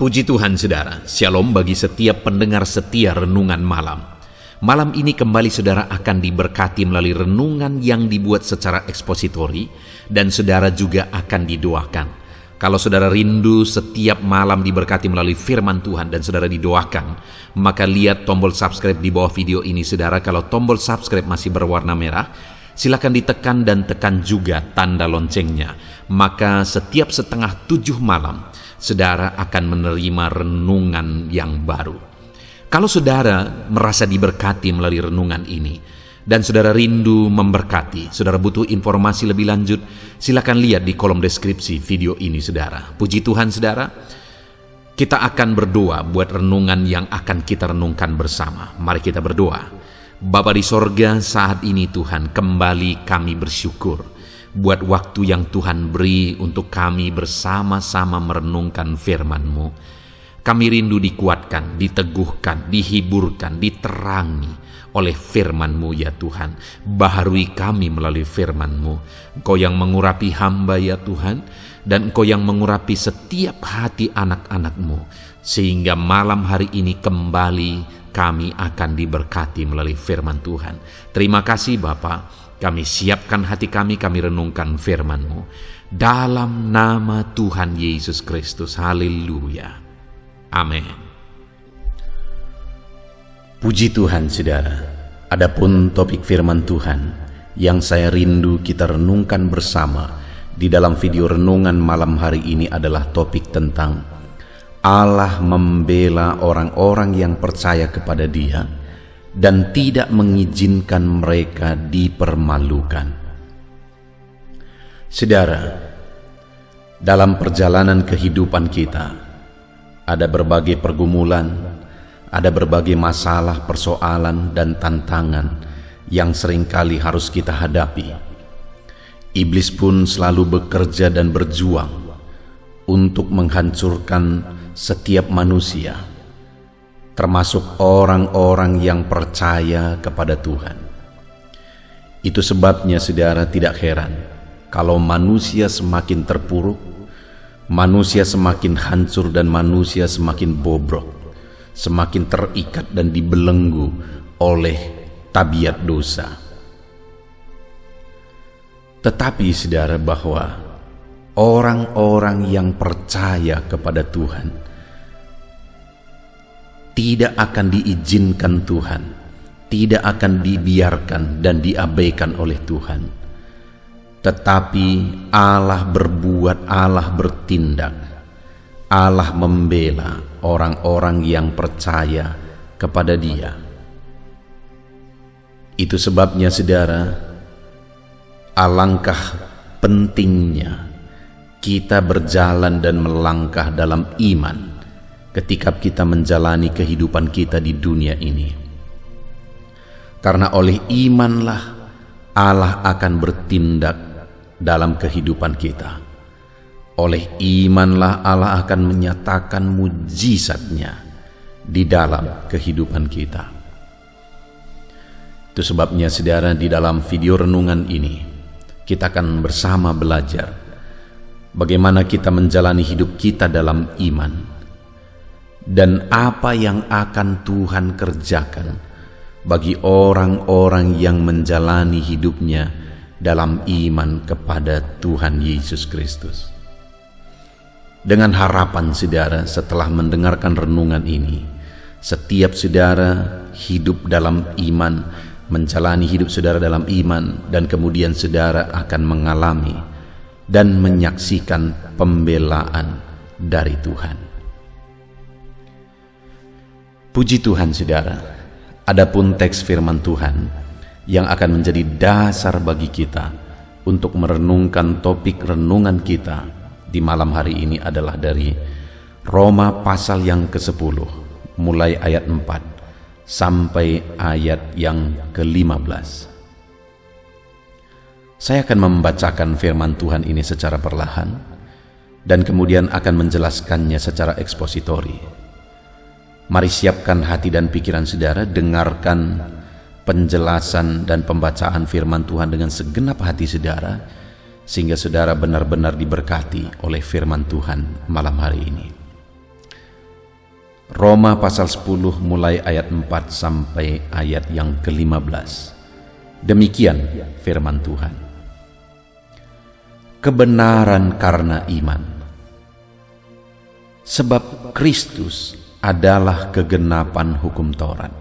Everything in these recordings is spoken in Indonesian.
Puji Tuhan saudara, shalom bagi setiap pendengar setia renungan malam. Malam ini kembali saudara akan diberkati melalui renungan yang dibuat secara ekspositori dan saudara juga akan didoakan. Kalau saudara rindu setiap malam diberkati melalui firman Tuhan dan saudara didoakan, maka lihat tombol subscribe di bawah video ini saudara. Kalau tombol subscribe masih berwarna merah, silakan ditekan dan tekan juga tanda loncengnya. Maka setiap 6:30 malam, saudara akan menerima renungan yang baru. Kalau saudara merasa diberkati melalui renungan ini, dan saudara rindu memberkati, saudara butuh informasi lebih lanjut, silakan lihat di kolom deskripsi video ini saudara. Puji Tuhan saudara, kita akan berdoa buat renungan yang akan kita renungkan bersama. Mari kita berdoa. Bapa di sorga, saat ini Tuhan kembali kami bersyukur buat waktu yang Tuhan beri untuk kami bersama-sama merenungkan firman-Mu. Kami rindu dikuatkan, diteguhkan, dihiburkan, diterangi oleh firman-Mu ya Tuhan. Baharui kami melalui firman-Mu. Engkau yang mengurapi hamba ya Tuhan, dan Engkau yang mengurapi setiap hati anak-anak-Mu, sehingga malam hari ini kembali kami akan diberkati melalui firman Tuhan. Terima kasih Bapa. Kami siapkan hati kami renungkan firman-Mu. Dalam nama Tuhan Yesus Kristus. Haleluya. Amin. Puji Tuhan saudara. Adapun topik firman Tuhan yang saya rindu kita renungkan bersama di dalam video renungan malam hari ini adalah topik tentang Allah membela orang-orang yang percaya kepada Dia dan tidak mengizinkan mereka dipermalukan. Saudara, dalam perjalanan kehidupan kita, ada berbagai pergumulan, ada berbagai masalah, persoalan, dan tantangan yang seringkali harus kita hadapi. Iblis pun selalu bekerja dan berjuang untuk menghancurkan setiap manusia, termasuk orang-orang yang percaya kepada Tuhan. Itu sebabnya saudara tidak heran kalau manusia semakin terpuruk, manusia semakin hancur, dan manusia semakin bobrok, semakin terikat dan dibelenggu oleh tabiat dosa. Tetapi saudara, bahwa orang-orang yang percaya kepada Tuhan tidak akan diizinkan Tuhan, tidak akan dibiarkan dan diabaikan oleh Tuhan. Tetapi Allah berbuat, Allah bertindak, Allah membela orang-orang yang percaya kepada Dia. Itu sebabnya saudara, alangkah pentingnya kita berjalan dan melangkah dalam iman ketika kita menjalani kehidupan kita di dunia ini. Karena oleh imanlah Allah akan bertindak dalam kehidupan kita. Oleh imanlah Allah akan menyatakan mujizatnya di dalam kehidupan kita. Itu sebabnya saudara, di dalam video renungan ini kita akan bersama belajar bagaimana kita menjalani hidup kita dalam iman, dan apa yang akan Tuhan kerjakan bagi orang-orang yang menjalani hidupnya dalam iman kepada Tuhan Yesus Kristus. Dengan harapan saudara, setelah mendengarkan renungan ini, setiap saudara hidup dalam iman, menjalani hidup saudara dalam iman, dan kemudian saudara akan mengalami dan menyaksikan pembelaan dari Tuhan. Puji Tuhan saudara, adapun teks firman Tuhan yang akan menjadi dasar bagi kita untuk merenungkan topik renungan kita di malam hari ini adalah dari Roma pasal yang ke-10, mulai ayat 4 sampai ayat yang ke-15. Saya akan membacakan firman Tuhan ini secara perlahan dan kemudian akan menjelaskannya secara ekspositori. Mari siapkan hati dan pikiran saudara, dengarkan penjelasan dan pembacaan firman Tuhan dengan segenap hati saudara, sehingga saudara benar-benar diberkati oleh firman Tuhan malam hari ini. Roma pasal 10 mulai ayat 4 sampai ayat yang ke-15. Demikian firman Tuhan. Kebenaran karena iman. Sebab Kristus adalah kegenapan hukum Taurat,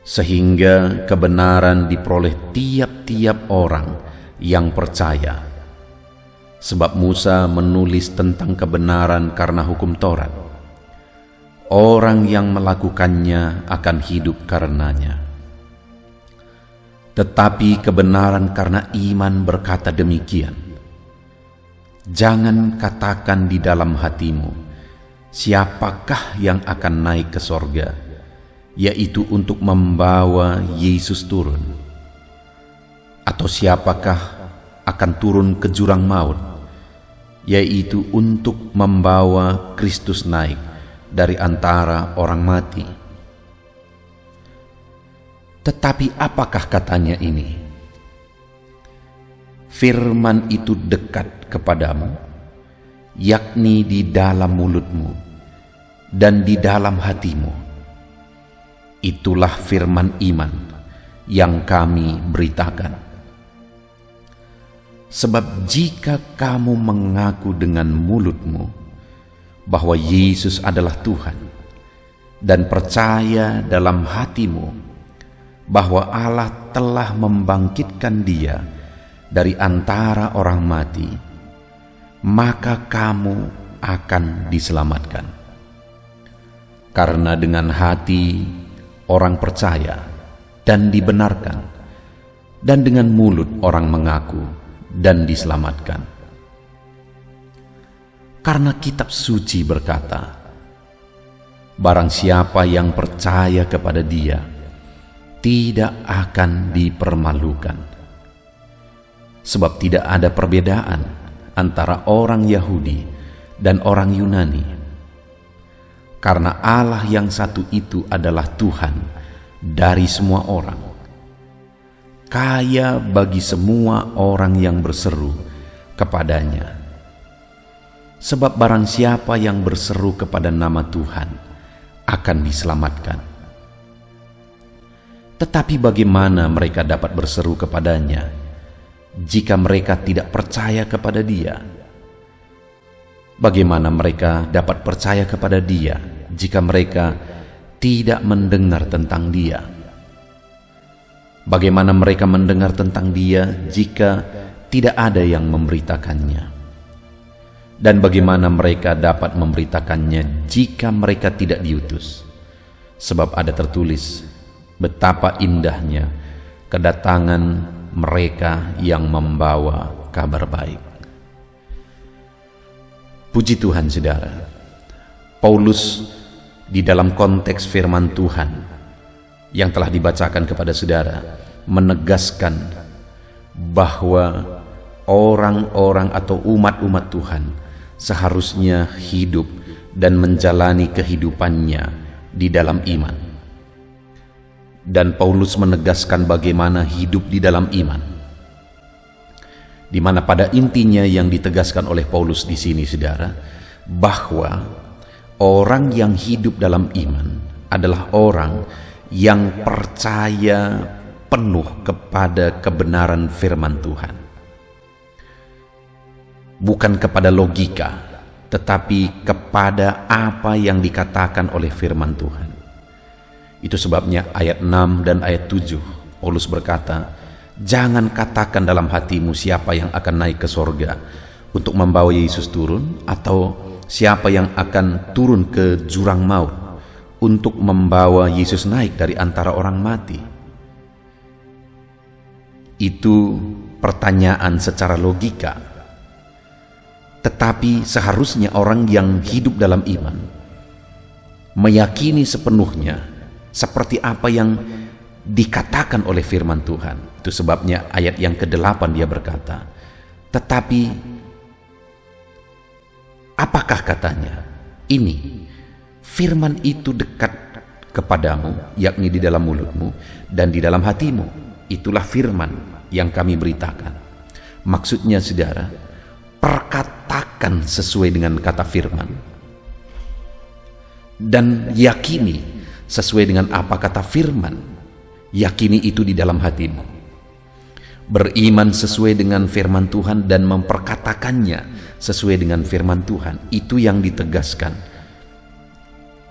sehingga kebenaran diperoleh tiap-tiap orang yang percaya. Sebab Musa menulis tentang kebenaran karena hukum Taurat. Orang yang melakukannya akan hidup karenanya. Tetapi kebenaran karena iman berkata demikian. Jangan katakan di dalam hatimu, siapakah yang akan naik ke sorga, yaitu untuk membawa Yesus turun. Atau siapakah akan turun ke jurang maut, yaitu untuk membawa Kristus naik dari antara orang mati. Tetapi apakah katanya ini? Firman itu dekat kepadamu, yakni di dalam mulutmu dan di dalam hatimu. Itulah firman iman yang kami beritakan. Sebab jika kamu mengaku dengan mulutmu bahwa Yesus adalah Tuhan, dan percaya dalam hatimu bahwa Allah telah membangkitkan Dia dari antara orang mati, maka kamu akan diselamatkan. Karena dengan hati orang percaya dan dibenarkan, dan dengan mulut orang mengaku dan diselamatkan. Karena kitab suci berkata, barang siapa yang percaya kepada Dia tidak akan dipermalukan. Sebab tidak ada perbedaan antara orang Yahudi dan orang Yunani. Karena Allah yang satu itu adalah Tuhan dari semua orang, kaya bagi semua orang yang berseru kepadanya. Sebab barang siapa yang berseru kepada nama Tuhan akan diselamatkan. Tetapi bagaimana mereka dapat berseru kepadanya jika mereka tidak percaya kepada Dia? Bagaimana mereka dapat percaya kepada Dia jika mereka tidak mendengar tentang Dia? Bagaimana mereka mendengar tentang Dia jika tidak ada yang memberitakannya? Dan bagaimana mereka dapat memberitakannya jika mereka tidak diutus? Sebab ada tertulis, betapa indahnya kedatangan mereka yang membawa kabar baik. Puji Tuhan, saudara. Paulus di dalam konteks firman Tuhan yang telah dibacakan kepada saudara menegaskan bahwa orang-orang atau umat-umat Tuhan seharusnya hidup dan menjalani kehidupannya di dalam iman. Dan Paulus menegaskan bagaimana hidup di dalam iman, di mana pada intinya yang ditegaskan oleh Paulus di sini, saudara, bahwa orang yang hidup dalam iman adalah orang yang percaya penuh kepada kebenaran firman Tuhan. Bukan kepada logika, tetapi kepada apa yang dikatakan oleh firman Tuhan. Itu sebabnya ayat 6 dan ayat 7 Paulus berkata, jangan katakan dalam hatimu siapa yang akan naik ke sorga untuk membawa Yesus turun, atau siapa yang akan turun ke jurang maut untuk membawa Yesus naik dari antara orang mati. Itu pertanyaan secara logika. Tetapi seharusnya orang yang hidup dalam iman meyakini sepenuhnya seperti apa yang dikatakan oleh firman Tuhan. Itu sebabnya ayat yang ke-8 dia berkata, tetapi apakah katanya? Ini, firman itu dekat kepadamu, yakni di dalam mulutmu dan di dalam hatimu. Itulah firman yang kami beritakan. Maksudnya, saudara, perkatakan sesuai dengan kata firman. dan yakini sesuai dengan apa kata firman. Yakini itu di dalam hatimu. Beriman sesuai dengan firman Tuhan dan memperkatakannya sesuai dengan firman Tuhan. Itu yang ditegaskan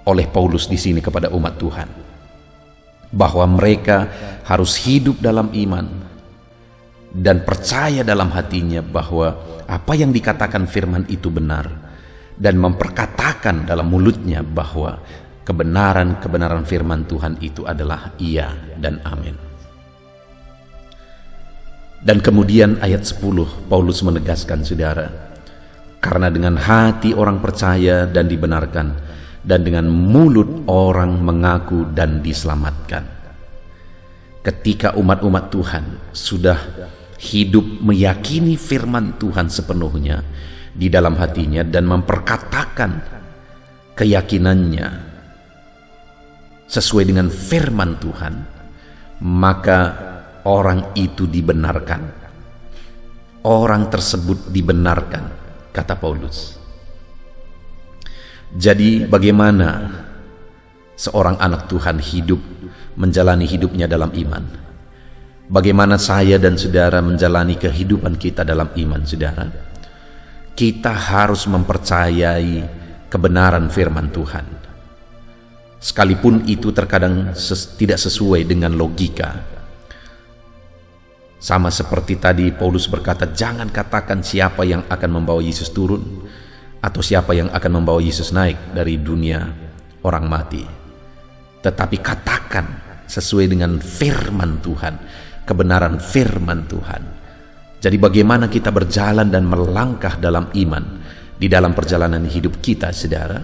oleh Paulus di sini kepada umat Tuhan, bahwa mereka harus hidup dalam iman dan percaya dalam hatinya bahwa apa yang dikatakan firman itu benar, dan memperkatakan dalam mulutnya bahwa kebenaran firman Tuhan itu adalah iya dan amin. Dan kemudian ayat 10 Paulus menegaskan, saudara, karena dengan hati orang percaya dan dibenarkan, dan dengan mulut orang mengaku dan diselamatkan. Ketika umat-umat Tuhan sudah hidup meyakini firman Tuhan sepenuhnya di dalam hatinya dan memperkatakan keyakinannya sesuai dengan firman Tuhan, maka orang itu dibenarkan. Orang tersebut dibenarkan, kata Paulus. Jadi bagaimana seorang anak Tuhan hidup, menjalani hidupnya dalam iman? Bagaimana saya dan saudara menjalani kehidupan kita dalam iman, saudara? Kita harus mempercayai kebenaran firman Tuhan, sekalipun itu terkadang tidak sesuai dengan logika. Sama seperti tadi Paulus berkata, jangan katakan siapa yang akan membawa Yesus turun, atau siapa yang akan membawa Yesus naik dari dunia orang mati. Tetapi katakan sesuai dengan firman Tuhan, kebenaran firman Tuhan. Jadi bagaimana kita berjalan dan melangkah dalam iman di dalam perjalanan hidup kita, saudara?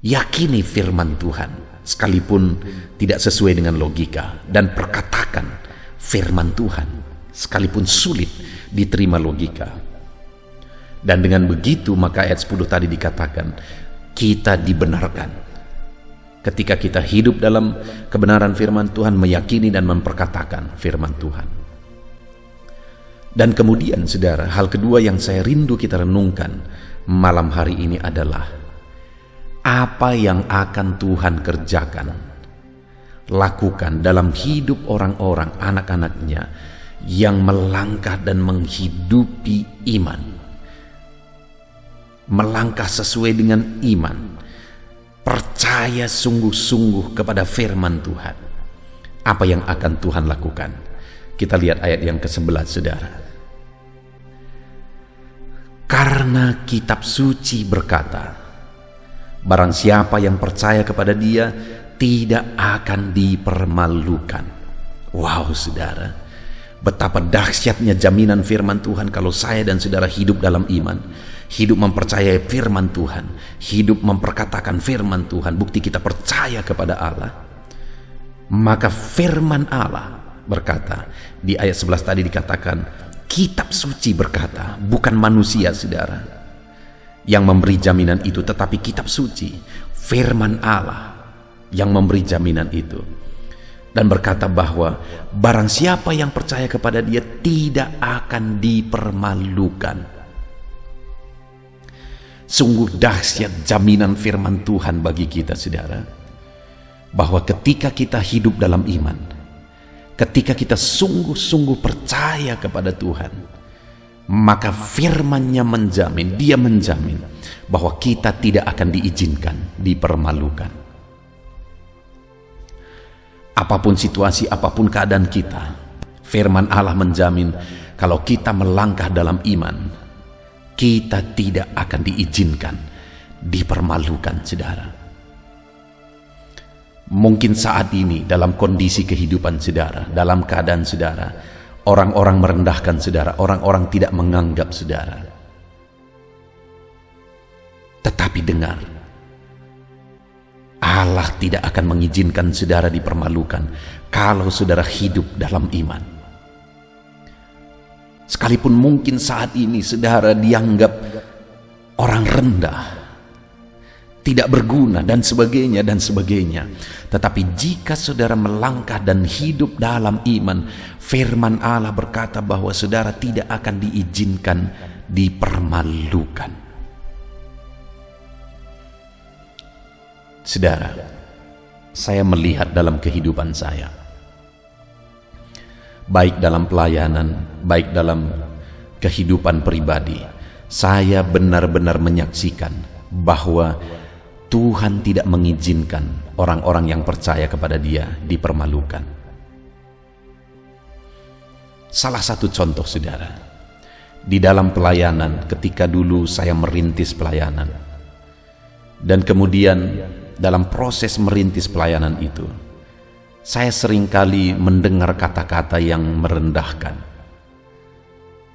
Yakini firman Tuhan sekalipun tidak sesuai dengan logika, dan perkatakan firman Tuhan sekalipun sulit diterima logika. Dan dengan begitu maka ayat 10 tadi dikatakan kita dibenarkan. Ketika kita hidup dalam kebenaran firman Tuhan, meyakini dan memperkatakan firman Tuhan. Dan kemudian, saudara, hal kedua yang saya rindu kita renungkan malam hari ini adalah apa yang akan Tuhan kerjakan, lakukan dalam hidup orang-orang, anak-anaknya yang melangkah dan menghidupi iman. Melangkah sesuai dengan iman, percaya sungguh-sungguh kepada firman Tuhan. Apa yang akan Tuhan lakukan? Kita lihat ayat yang ke-11, saudara. Karena kitab suci berkata, barang siapa yang percaya kepada Dia tidak akan dipermalukan. Wow, saudara, betapa dahsyatnya jaminan firman Tuhan kalau saya dan saudara hidup dalam iman, hidup mempercayai firman Tuhan, hidup memperkatakan firman Tuhan, bukti kita percaya kepada Allah. Maka firman Allah berkata, di ayat 11 tadi dikatakan, kitab suci berkata, bukan manusia, saudara, yang memberi jaminan itu, tetapi kitab suci, firman Allah yang memberi jaminan itu. Dan berkata bahwa barang siapa yang percaya kepada Dia tidak akan dipermalukan. Sungguh dahsyat jaminan firman Tuhan bagi kita, saudara, bahwa ketika kita hidup dalam iman, ketika kita sungguh-sungguh percaya kepada Tuhan, maka firman-Nya menjamin, Dia menjamin bahwa kita tidak akan diizinkan dipermalukan. Apapun situasi, apapun keadaan kita, firman Allah menjamin kalau kita melangkah dalam iman, kita tidak akan diizinkan dipermalukan, saudara. Mungkin saat ini dalam kondisi kehidupan saudara, dalam keadaan saudara, orang-orang merendahkan saudara, orang-orang tidak menganggap saudara. Tetapi dengar, Allah tidak akan mengizinkan saudara dipermalukan kalau saudara hidup dalam iman. Sekalipun mungkin saat ini saudara dianggap orang rendah, tidak berguna dan sebagainya dan sebagainya, tetapi jika saudara melangkah dan hidup dalam iman, firman Allah berkata bahwa saudara tidak akan diizinkan dipermalukan. Saudara, saya melihat dalam kehidupan saya, baik dalam pelayanan, baik dalam kehidupan pribadi, saya benar-benar menyaksikan bahwa Tuhan tidak mengizinkan orang-orang yang percaya kepada Dia dipermalukan. Salah satu contoh, saudara, di dalam pelayanan, ketika dulu saya merintis pelayanan, dan kemudian dalam proses merintis pelayanan itu, saya seringkali mendengar kata-kata yang merendahkan.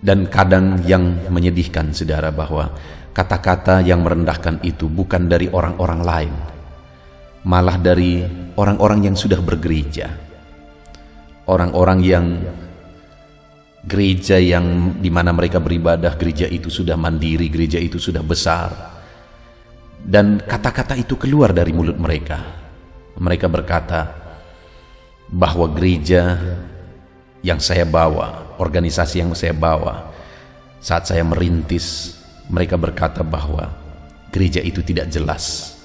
Dan kadang yang menyedihkan, saudara, bahwa kata-kata yang merendahkan itu bukan dari orang-orang lain, malah dari orang-orang yang sudah bergereja. Orang-orang yang gereja yang dimana mereka beribadah, gereja itu sudah mandiri, gereja itu sudah besar. Dan kata-kata itu keluar dari mulut mereka. Mereka berkata bahwa gereja yang saya bawa, organisasi yang saya bawa, saat saya merintis, mereka berkata bahwa gereja itu tidak jelas.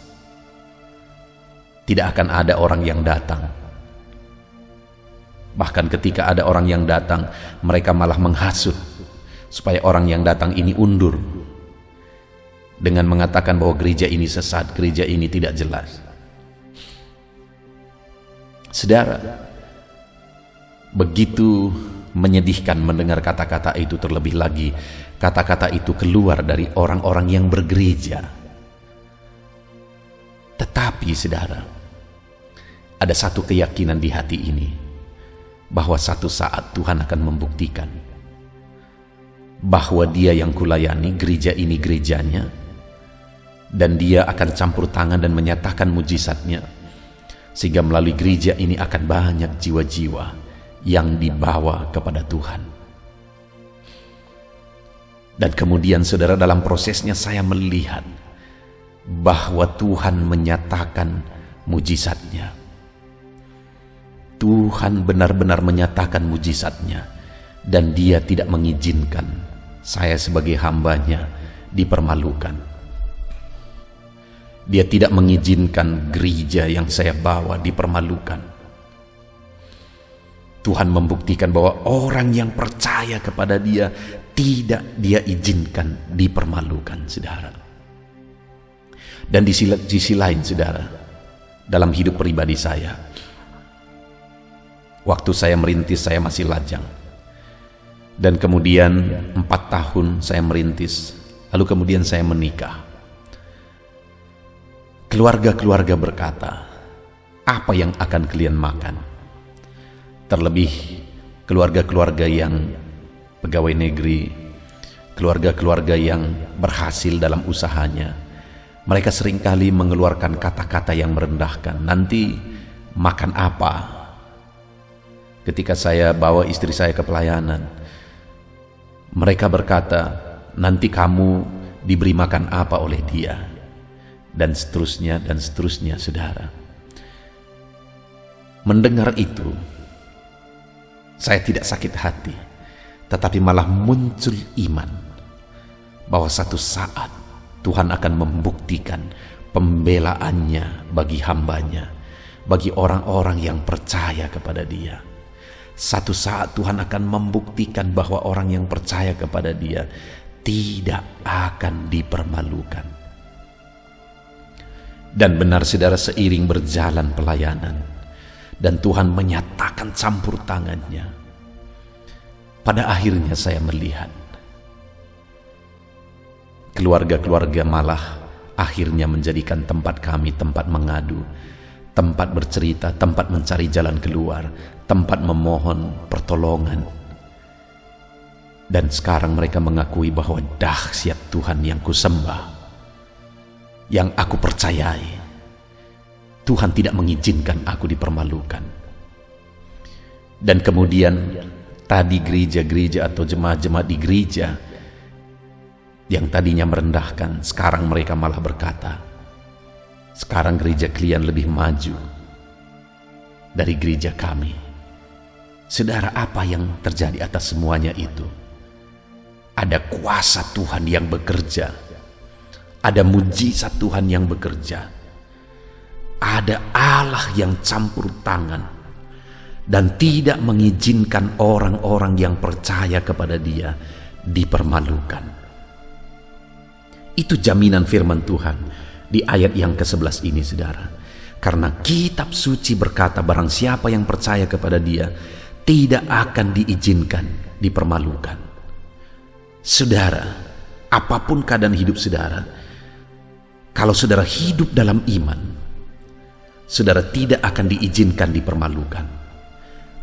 Tidak akan ada orang yang datang. Bahkan ketika ada orang yang datang, mereka malah menghasut supaya orang yang datang ini undur, dengan mengatakan bahwa gereja ini sesat, gereja ini tidak jelas. Saudara, begitu menyedihkan mendengar kata-kata itu, terlebih lagi kata-kata itu keluar dari orang-orang yang bergereja. Tetapi saudara, ada satu keyakinan di hati ini, bahwa satu saat Tuhan akan membuktikan bahwa Dia yang kulayani, gereja ini gerejanya, dan Dia akan campur tangan dan menyatakan mujizatnya, sehingga melalui gereja ini akan banyak jiwa-jiwa yang dibawa kepada Tuhan. Dan kemudian saudara, dalam prosesnya saya melihat bahwa Tuhan menyatakan mujizatnya. Tuhan benar-benar menyatakan mujizatnya, dan Dia tidak mengizinkan saya sebagai hambanya dipermalukan. Dia tidak mengizinkan gereja yang saya bawa dipermalukan. Tuhan membuktikan bahwa orang yang percaya kepada Dia tidak Dia izinkan dipermalukan, saudara. Dan di sisi lain, saudara, dalam hidup pribadi saya, waktu saya merintis, saya masih lajang. Dan kemudian 4 tahun saya merintis, lalu kemudian saya menikah. Keluarga-keluarga berkata, apa yang akan kalian makan? Terlebih keluarga-keluarga yang pegawai negeri, keluarga-keluarga yang berhasil dalam usahanya, mereka seringkali mengeluarkan kata-kata yang merendahkan. Nanti makan apa? Ketika saya bawa istri saya ke pelayanan, mereka berkata, nanti kamu diberi makan apa oleh dia? Dan seterusnya, saudara. Mendengar itu, saya tidak sakit hati, tetapi malah muncul iman bahwa satu saat Tuhan akan membuktikan pembelaannya bagi hambanya, bagi orang-orang yang percaya kepada Dia. Satu saat Tuhan akan membuktikan bahwa orang yang percaya kepada Dia tidak akan dipermalukan. Dan benar, saudara, seiring berjalan pelayanan dan Tuhan menyatakan campur tangannya, pada akhirnya saya melihat keluarga-keluarga malah akhirnya menjadikan tempat kami tempat mengadu, tempat bercerita, tempat mencari jalan keluar, tempat memohon pertolongan. Dan sekarang mereka mengakui bahwa dahsyat Tuhan yang kusembah, yang aku percayai, Tuhan tidak mengizinkan aku dipermalukan. Dan kemudian tadi gereja-gereja atau jemaat-jemaat di gereja yang tadinya merendahkan, sekarang mereka malah berkata, sekarang gereja kalian lebih maju dari gereja kami. Saudara, apa yang terjadi atas semuanya itu? Ada kuasa Tuhan yang bekerja, ada mujizat Tuhan yang bekerja. ada Allah yang campur tangan dan tidak mengizinkan orang-orang yang percaya kepada Dia dipermalukan. Itu jaminan firman Tuhan di ayat yang ke-11 ini, saudara. Karena kitab suci berkata, barang siapa yang percaya kepada Dia tidak akan diizinkan dipermalukan. Saudara, apapun keadaan hidup saudara, kalau saudara hidup dalam iman, saudara tidak akan diizinkan dipermalukan.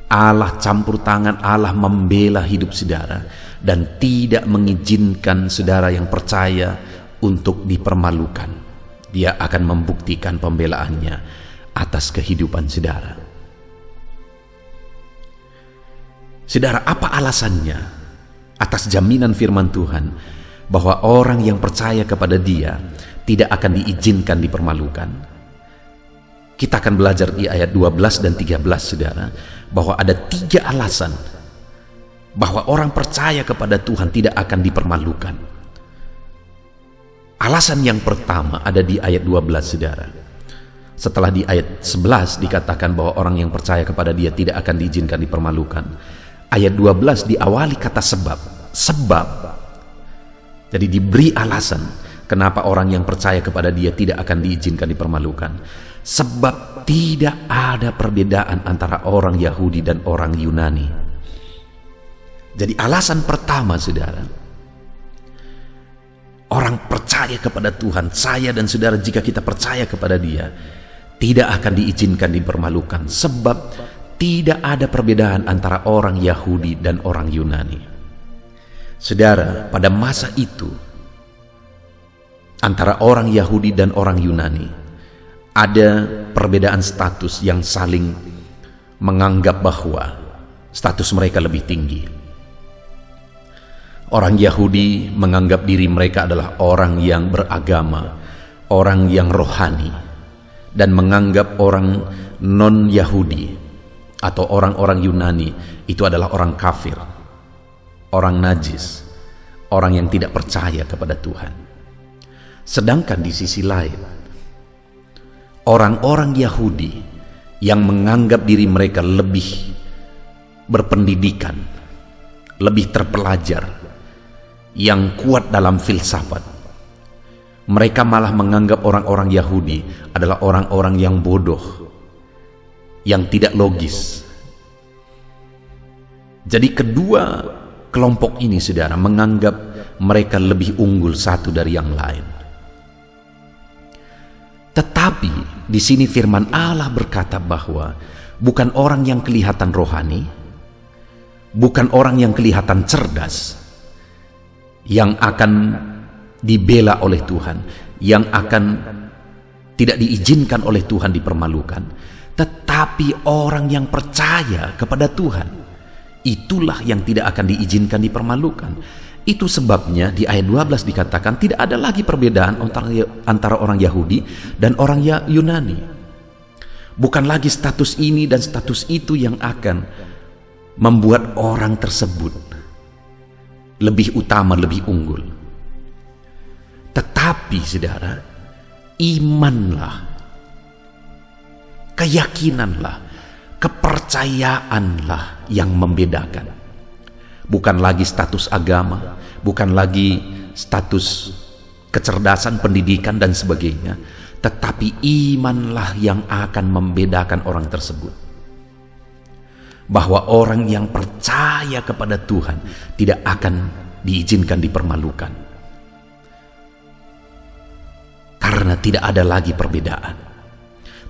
Allah campur tangan, Allah membela hidup saudara dan tidak mengizinkan saudara yang percaya untuk dipermalukan. Dia akan membuktikan pembelaannya atas kehidupan saudara. Saudara, apa alasannya atas jaminan firman Tuhan bahwa orang yang percaya kepada Dia tidak akan diizinkan dipermalukan? Kita akan belajar di ayat 12 dan 13, saudara, bahwa ada 3 alasan bahwa orang percaya kepada Tuhan tidak akan dipermalukan. Alasan yang pertama ada di ayat 12, saudara. Setelah di ayat 11 dikatakan bahwa orang yang percaya kepada Dia tidak akan diizinkan dipermalukan, ayat 12 diawali kata sebab. Sebab. Jadi diberi alasan kenapa orang yang percaya kepada Dia tidak akan diizinkan dipermalukan. Sebab tidak ada perbedaan antara orang Yahudi dan orang Yunani. Jadi alasan pertama, saudara, orang percaya kepada Tuhan, saya dan saudara, jika kita percaya kepada Dia, tidak akan diizinkan dipermalukan. Sebab tidak ada perbedaan antara orang Yahudi dan orang Yunani. Saudara, pada masa itu, antara orang Yahudi dan orang Yunani, ada perbedaan status yang saling menganggap bahwa status mereka lebih tinggi. Orang Yahudi menganggap diri mereka adalah orang yang beragama, orang yang rohani, dan menganggap orang non-Yahudi atau orang-orang Yunani itu adalah orang kafir, orang najis, orang yang tidak percaya kepada Tuhan. Sedangkan di sisi lain, orang-orang Yahudi yang menganggap diri mereka lebih berpendidikan, lebih terpelajar, yang kuat dalam filsafat, mereka malah menganggap orang-orang Yahudi adalah orang-orang yang bodoh, yang tidak logis. Jadi kedua kelompok ini, saudara, menganggap mereka lebih unggul satu dari yang lain. Tetapi di sini firman Allah berkata bahwa bukan orang yang kelihatan rohani, bukan orang yang kelihatan cerdas yang akan dibela oleh Tuhan, yang akan tidak diizinkan oleh Tuhan dipermalukan, tetapi orang yang percaya kepada Tuhan, itulah yang tidak akan diizinkan dipermalukan. Itu sebabnya di ayat 12 dikatakan tidak ada lagi perbedaan antara orang Yahudi dan orang Yunani. Bukan lagi status ini dan status itu yang akan membuat orang tersebut lebih utama, lebih unggul. Tetapi saudara, imanlah, keyakinanlah, kepercayaanlah yang membedakan. Bukan lagi status agama, bukan lagi status kecerdasan, pendidikan dan sebagainya, tetapi imanlah yang akan membedakan orang tersebut. Bahwa orang yang percaya kepada Tuhan tidak akan diizinkan dipermalukan, karena tidak ada lagi perbedaan.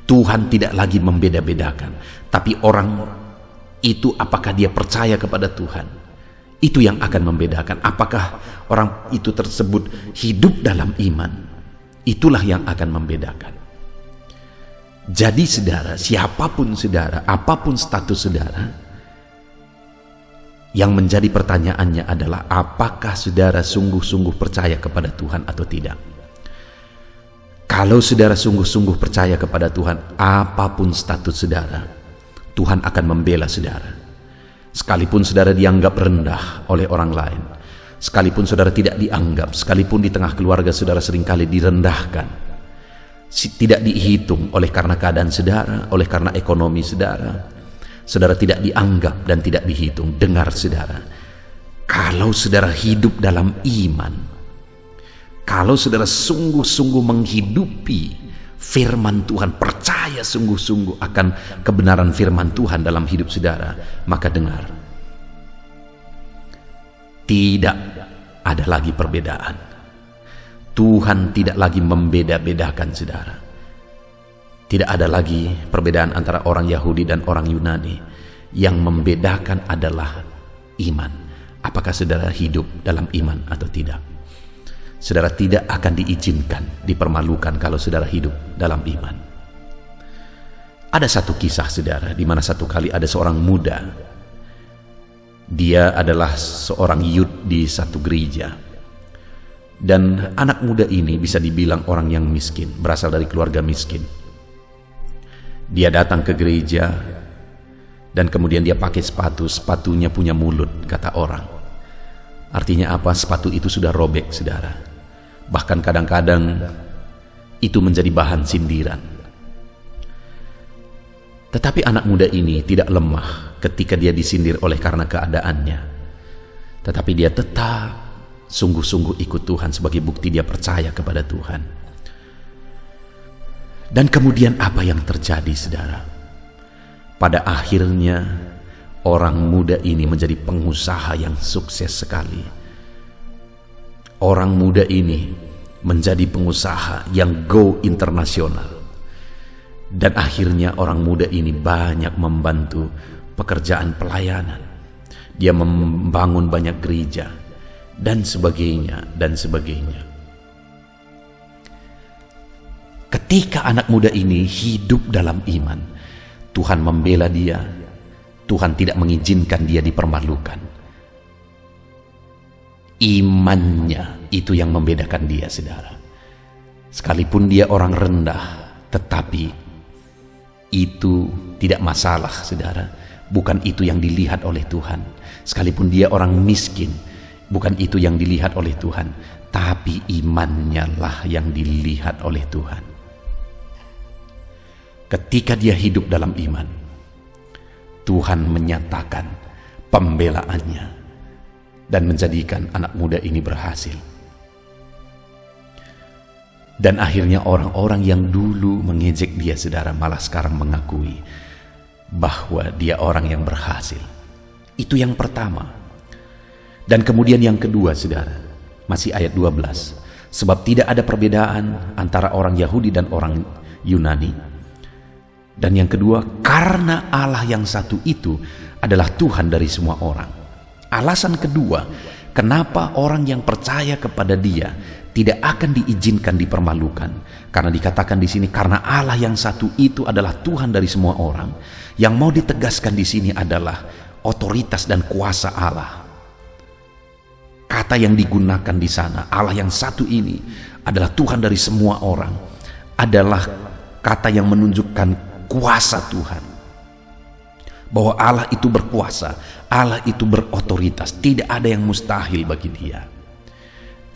Tuhan tidak lagi membeda-bedakan, tapi orang itu apakah dia percaya kepada Tuhan, itu yang akan membedakan. Apakah orang itu tersebut hidup dalam iman, itulah yang akan membedakan. Jadi saudara, siapapun saudara, apapun status saudara, yang menjadi pertanyaannya adalah apakah saudara sungguh-sungguh percaya kepada Tuhan atau tidak. Kalau saudara sungguh-sungguh percaya kepada Tuhan, apapun status saudara, Tuhan akan membela saudara. Sekalipun saudara dianggap rendah oleh orang lain, sekalipun saudara tidak dianggap, sekalipun di tengah keluarga saudara seringkali direndahkan, tidak dihitung oleh karena keadaan saudara, oleh karena ekonomi saudara. Saudara tidak dianggap dan tidak dihitung. Dengar saudara, kalau saudara hidup dalam iman, kalau saudara sungguh-sungguh menghidupi firman Tuhan, percaya sungguh-sungguh akan kebenaran firman Tuhan dalam hidup saudara, maka dengar, tidak ada lagi perbedaan. Tuhan tidak lagi membeda-bedakan saudara. Tidak ada lagi perbedaan antara orang Yahudi dan orang Yunani. Yang membedakan adalah iman. Apakah saudara hidup dalam iman atau tidak? Saudara tidak akan diizinkan, dipermalukan kalau saudara hidup dalam iman. Ada satu kisah saudara, di mana satu kali ada seorang muda. Dia adalah seorang youth di satu gereja. Dan anak muda ini bisa dibilang orang yang miskin, berasal dari keluarga miskin. Dia datang ke gereja dan kemudian dia pakai sepatunya punya mulut, kata orang. Artinya apa? Sepatu itu sudah robek saudara. Bahkan kadang-kadang itu menjadi bahan sindiran. Tetapi anak muda ini tidak lemah ketika dia disindir oleh karena keadaannya. Tetapi dia tetap sungguh-sungguh ikut Tuhan sebagai bukti dia percaya kepada Tuhan. Dan kemudian apa yang terjadi saudara? Pada akhirnya orang muda ini menjadi pengusaha yang sukses sekali. Orang muda ini menjadi pengusaha yang go internasional. Dan akhirnya orang muda ini banyak membantu pekerjaan pelayanan. Dia membangun banyak gereja dan sebagainya dan sebagainya. Ketika anak muda ini hidup dalam iman, Tuhan membela dia. Tuhan tidak mengizinkan dia dipermalukan. Imannya itu yang membedakan dia saudara. Sekalipun dia orang rendah, tetapi itu tidak masalah saudara. Bukan itu yang dilihat oleh Tuhan. Sekalipun dia orang miskin, bukan itu yang dilihat oleh Tuhan, tapi imannya lah yang dilihat oleh Tuhan. Ketika dia hidup dalam iman, Tuhan menyatakan pembelaannya dan menjadikan anak muda ini berhasil. Dan akhirnya orang-orang yang dulu mengejek dia saudara malah sekarang mengakui bahwa dia orang yang berhasil. Itu yang pertama. Dan kemudian yang kedua saudara, masih ayat 12. Sebab tidak ada perbedaan antara orang Yahudi dan orang Yunani. Dan yang kedua, karena Allah yang satu itu adalah Tuhan dari semua orang. Alasan kedua, kenapa orang yang percaya kepada Dia tidak akan diizinkan dipermalukan, karena dikatakan di sini karena Allah yang satu itu adalah Tuhan dari semua orang. Yang mau ditegaskan di sini adalah otoritas dan kuasa Allah. Kata yang digunakan di sana, Allah yang satu ini adalah Tuhan dari semua orang, adalah kata yang menunjukkan kuasa Tuhan. Bahwa Allah itu berkuasa, Allah itu berotoritas, tidak ada yang mustahil bagi Dia.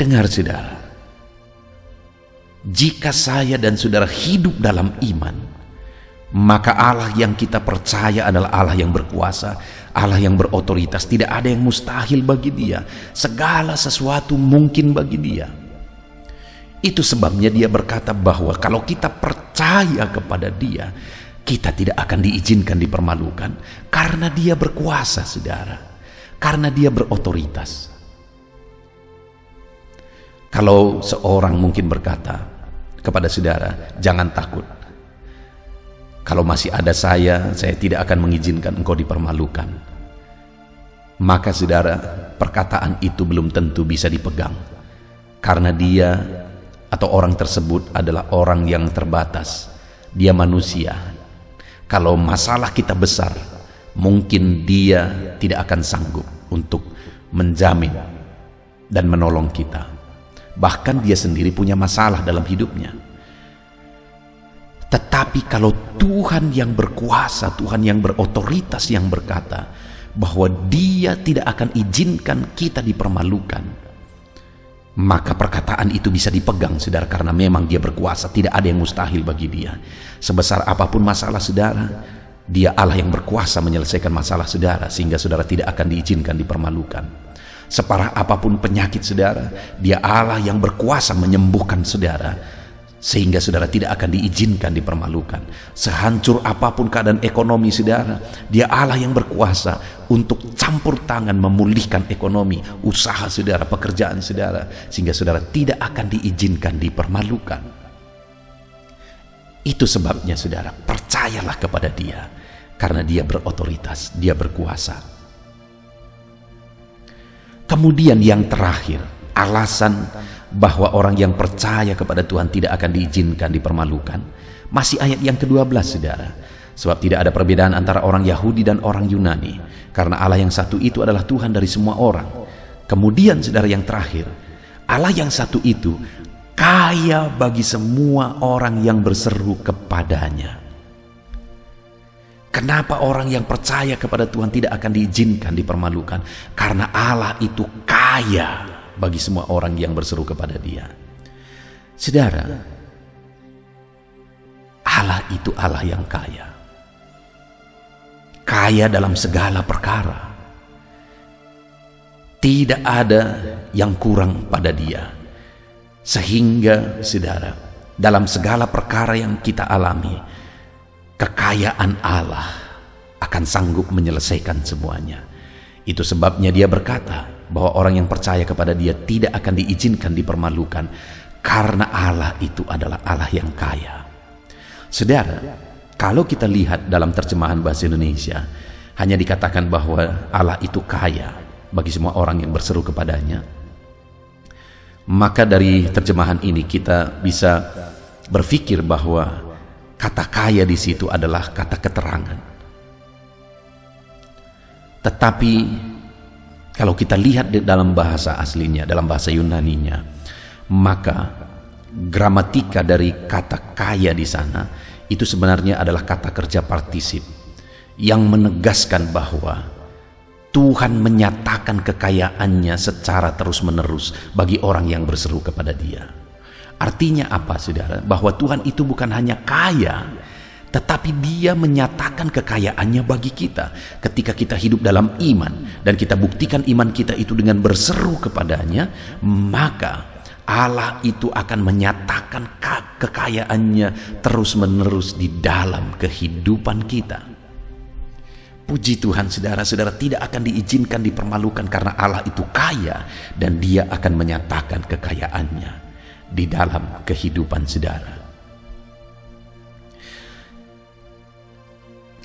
Dengar saudara, jika saya dan saudara hidup dalam iman, maka Allah yang kita percaya adalah Allah yang berkuasa, Allah yang berotoritas. Tidak ada yang mustahil bagi Dia. Segala sesuatu mungkin bagi Dia. Itu sebabnya Dia berkata bahwa kalau kita percaya kepada Dia, kita tidak akan diizinkan dipermalukan. Karena Dia berkuasa saudara. Karena Dia berotoritas. Kalau seorang mungkin berkata kepada saudara, jangan takut. Kalau masih ada saya tidak akan mengizinkan engkau dipermalukan. Maka saudara, perkataan itu belum tentu bisa dipegang. Karena dia atau orang tersebut adalah orang yang terbatas. Dia manusia. Kalau masalah kita besar, mungkin dia tidak akan sanggup untuk menjamin dan menolong kita. Bahkan dia sendiri punya masalah dalam hidupnya. Tetapi kalau Tuhan yang berkuasa, Tuhan yang berotoritas yang berkata bahwa Dia tidak akan izinkan kita dipermalukan, maka perkataan itu bisa dipegang, saudara, karena memang dia berkuasa. Tidak ada yang mustahil bagi dia. Sebesar apapun masalah saudara, dia Allah yang berkuasa menyelesaikan masalah saudara, sehingga saudara tidak akan diizinkan dipermalukan. Separah apapun penyakit saudara, dia Allah yang berkuasa menyembuhkan saudara, sehingga saudara tidak akan diizinkan dipermalukan. Sehancur apapun keadaan ekonomi saudara, dia Allah yang berkuasa untuk campur tangan memulihkan ekonomi, usaha saudara, pekerjaan saudara, sehingga saudara tidak akan diizinkan dipermalukan. Itu sebabnya saudara, percayalah kepada dia, karena dia berotoritas, dia berkuasa. Kemudian yang terakhir, alasan bahwa orang yang percaya kepada Tuhan tidak akan diizinkan dipermalukan, masih ayat yang ke-12 saudara. Sebab tidak ada perbedaan antara orang Yahudi dan orang Yunani, karena Allah yang satu itu adalah Tuhan dari semua orang. Kemudian saudara, yang terakhir, Allah yang satu itu kaya bagi semua orang yang berseru kepadanya. Kenapa orang yang percaya kepada Tuhan tidak akan diizinkan dipermalukan? Karena Allah itu kaya bagi semua orang yang berseru kepada dia. Saudara, Allah itu Allah yang kaya. Kaya dalam segala perkara. Tidak ada yang kurang pada dia. Sehingga saudara, dalam segala perkara yang kita alami, kekayaan Allah akan sanggup menyelesaikan semuanya. Itu sebabnya dia berkata bahwa orang yang percaya kepada dia tidak akan diizinkan dipermalukan, karena Allah itu adalah Allah yang kaya. Saudara, kalau kita lihat dalam terjemahan bahasa Indonesia, hanya dikatakan bahwa Allah itu kaya bagi semua orang yang berseru kepadanya, maka dari terjemahan ini kita bisa berpikir bahwa kata kaya di situ adalah kata keterangan. Tetapi kalau kita lihat di dalam bahasa aslinya, dalam bahasa Yunaninya, maka gramatika dari kata kaya di sana itu sebenarnya adalah kata kerja partisip yang menegaskan bahwa Tuhan menyatakan kekayaannya secara terus-menerus bagi orang yang berseru kepada dia. Artinya apa saudara? Bahwa Tuhan itu bukan hanya kaya, tetapi dia menyatakan kekayaannya bagi kita ketika kita hidup dalam iman, dan kita buktikan iman kita itu dengan berseru kepadanya, maka Allah itu akan menyatakan kekayaannya terus-menerus di dalam kehidupan kita. Puji Tuhan saudara, saudara tidak akan diizinkan dipermalukan karena Allah itu kaya, dan dia akan menyatakan kekayaannya di dalam kehidupan saudara.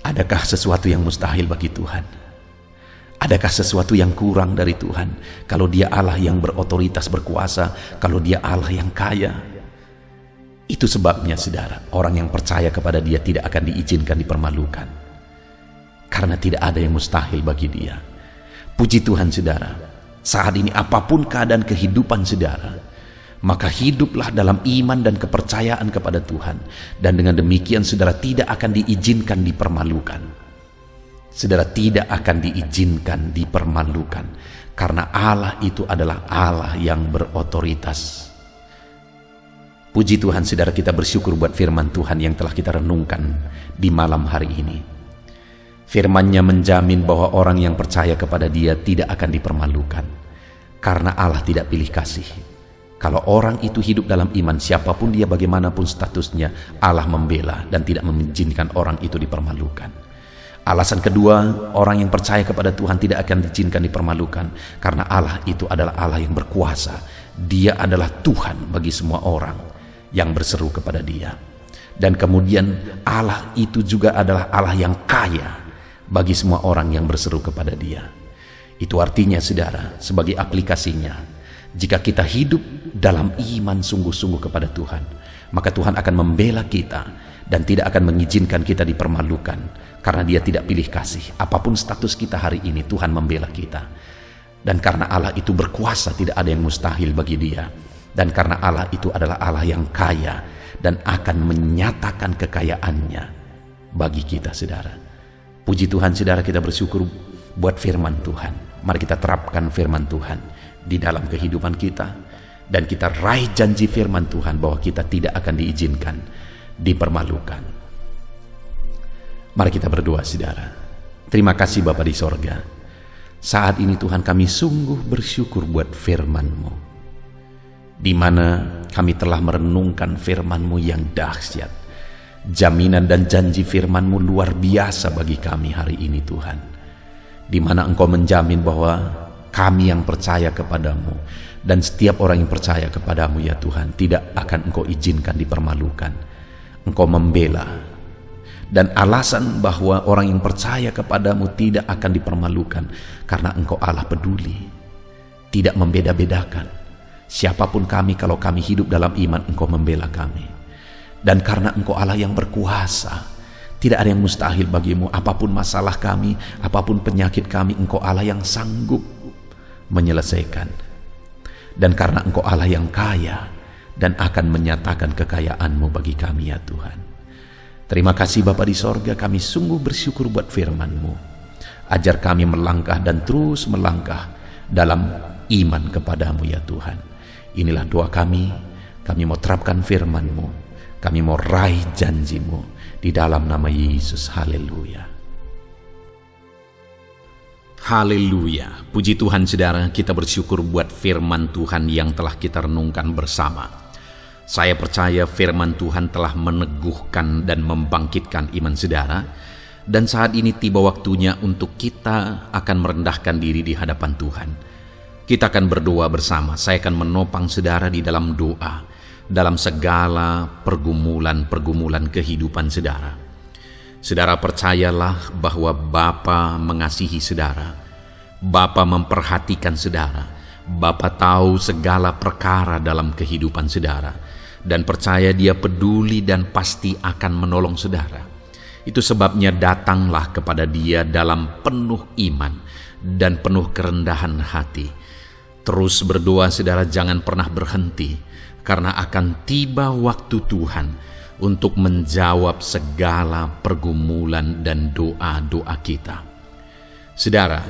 Adakah sesuatu yang mustahil bagi Tuhan? Adakah sesuatu yang kurang dari Tuhan? Kalau dia Allah yang berotoritas, berkuasa, kalau dia Allah yang kaya. Itu sebabnya saudara, orang yang percaya kepada dia tidak akan diizinkan dipermalukan, karena tidak ada yang mustahil bagi dia. Puji Tuhan saudara, saat ini apapun keadaan kehidupan saudara, maka hiduplah dalam iman dan kepercayaan kepada Tuhan, dan dengan demikian saudara tidak akan diizinkan dipermalukan. Saudara tidak akan diizinkan dipermalukan, karena Allah itu adalah Allah yang berotoritas. Puji Tuhan saudara, kita bersyukur buat firman Tuhan yang telah kita renungkan di malam hari ini. Firman-Nya menjamin bahwa orang yang percaya kepada dia tidak akan dipermalukan, karena Allah tidak pilih kasih. Kalau orang itu hidup dalam iman, siapapun dia, bagaimanapun statusnya, Allah membela dan tidak mengizinkan orang itu dipermalukan. Alasan kedua, orang yang percaya kepada Tuhan tidak akan diizinkan dipermalukan, karena Allah itu adalah Allah yang berkuasa. Dia adalah Tuhan bagi semua orang yang berseru kepada dia. Dan kemudian Allah itu juga adalah Allah yang kaya bagi semua orang yang berseru kepada dia. Itu artinya saudara, sebagai aplikasinya, jika kita hidup dalam iman sungguh-sungguh kepada Tuhan, maka Tuhan akan membela kita dan tidak akan mengizinkan kita dipermalukan, karena dia tidak pilih kasih. Apapun status kita hari ini, Tuhan membela kita. Dan karena Allah itu berkuasa, tidak ada yang mustahil bagi dia. Dan karena Allah itu adalah Allah yang kaya dan akan menyatakan kekayaannya bagi kita saudara. Puji Tuhan saudara, kita bersyukur buat firman Tuhan. Mari kita terapkan firman Tuhan di dalam kehidupan kita, Dan kita raih janji firman Tuhan bahwa kita tidak akan diizinkan dipermalukan. Mari kita berdoa, saudara. Terima kasih Bapa di sorga. Saat ini Tuhan, kami sungguh bersyukur buat firman-Mu, di mana kami telah merenungkan firman-Mu yang dahsyat. Jaminan dan janji firman-Mu luar biasa bagi kami hari ini Tuhan, di mana Engkau menjamin bahwa kami yang percaya kepadamu dan setiap orang yang percaya kepadamu ya Tuhan, tidak akan Engkau izinkan dipermalukan. Engkau membela, dan alasan bahwa orang yang percaya kepadamu tidak akan dipermalukan karena Engkau Allah peduli, tidak membeda-bedakan siapapun kami. Kalau kami hidup dalam iman, Engkau membela kami. Dan karena Engkau Allah yang berkuasa, tidak ada yang mustahil bagimu. Apapun masalah kami, apapun penyakit kami, Engkau Allah yang sanggup menyelesaikan. Dan karena Engkau Allah yang kaya dan akan menyatakan kekayaan-Mu bagi kami ya Tuhan. Terima kasih Bapa di sorga, kami sungguh bersyukur buat firman-Mu. Ajar kami melangkah dan terus melangkah dalam iman kepadamu ya Tuhan. Inilah doa kami mau terapkan firman-Mu, kami mau raih janji-Mu di dalam nama Yesus. Haleluya. Haleluya. Puji Tuhan saudara, kita bersyukur buat firman Tuhan yang telah kita renungkan bersama. Saya percaya firman Tuhan telah meneguhkan dan membangkitkan iman saudara, dan saat ini tiba waktunya untuk kita akan merendahkan diri di hadapan Tuhan. Kita akan berdoa bersama. Saya akan menopang saudara di dalam doa, dalam segala pergumulan-pergumulan kehidupan saudara. Saudara percayalah bahwa Bapa mengasihi saudara, Bapa memperhatikan saudara, Bapa tahu segala perkara dalam kehidupan saudara, dan percaya Dia peduli dan pasti akan menolong saudara. Itu sebabnya datanglah kepada Dia dalam penuh iman dan penuh kerendahan hati. Terus berdoa saudara, jangan pernah berhenti, karena akan tiba waktu Tuhan untuk menjawab segala pergumulan dan doa-doa kita. Saudara,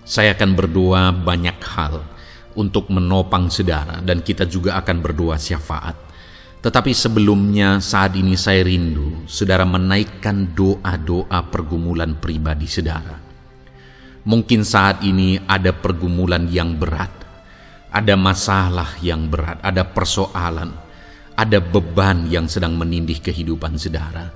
saya akan berdoa banyak hal untuk menopang saudara, dan kita juga akan berdoa syafaat. Tetapi sebelumnya saat ini saya rindu saudara menaikkan doa-doa pergumulan pribadi saudara. Mungkin saat ini ada pergumulan yang berat, ada masalah yang berat, ada persoalan, ada beban yang sedang menindih kehidupan saudara.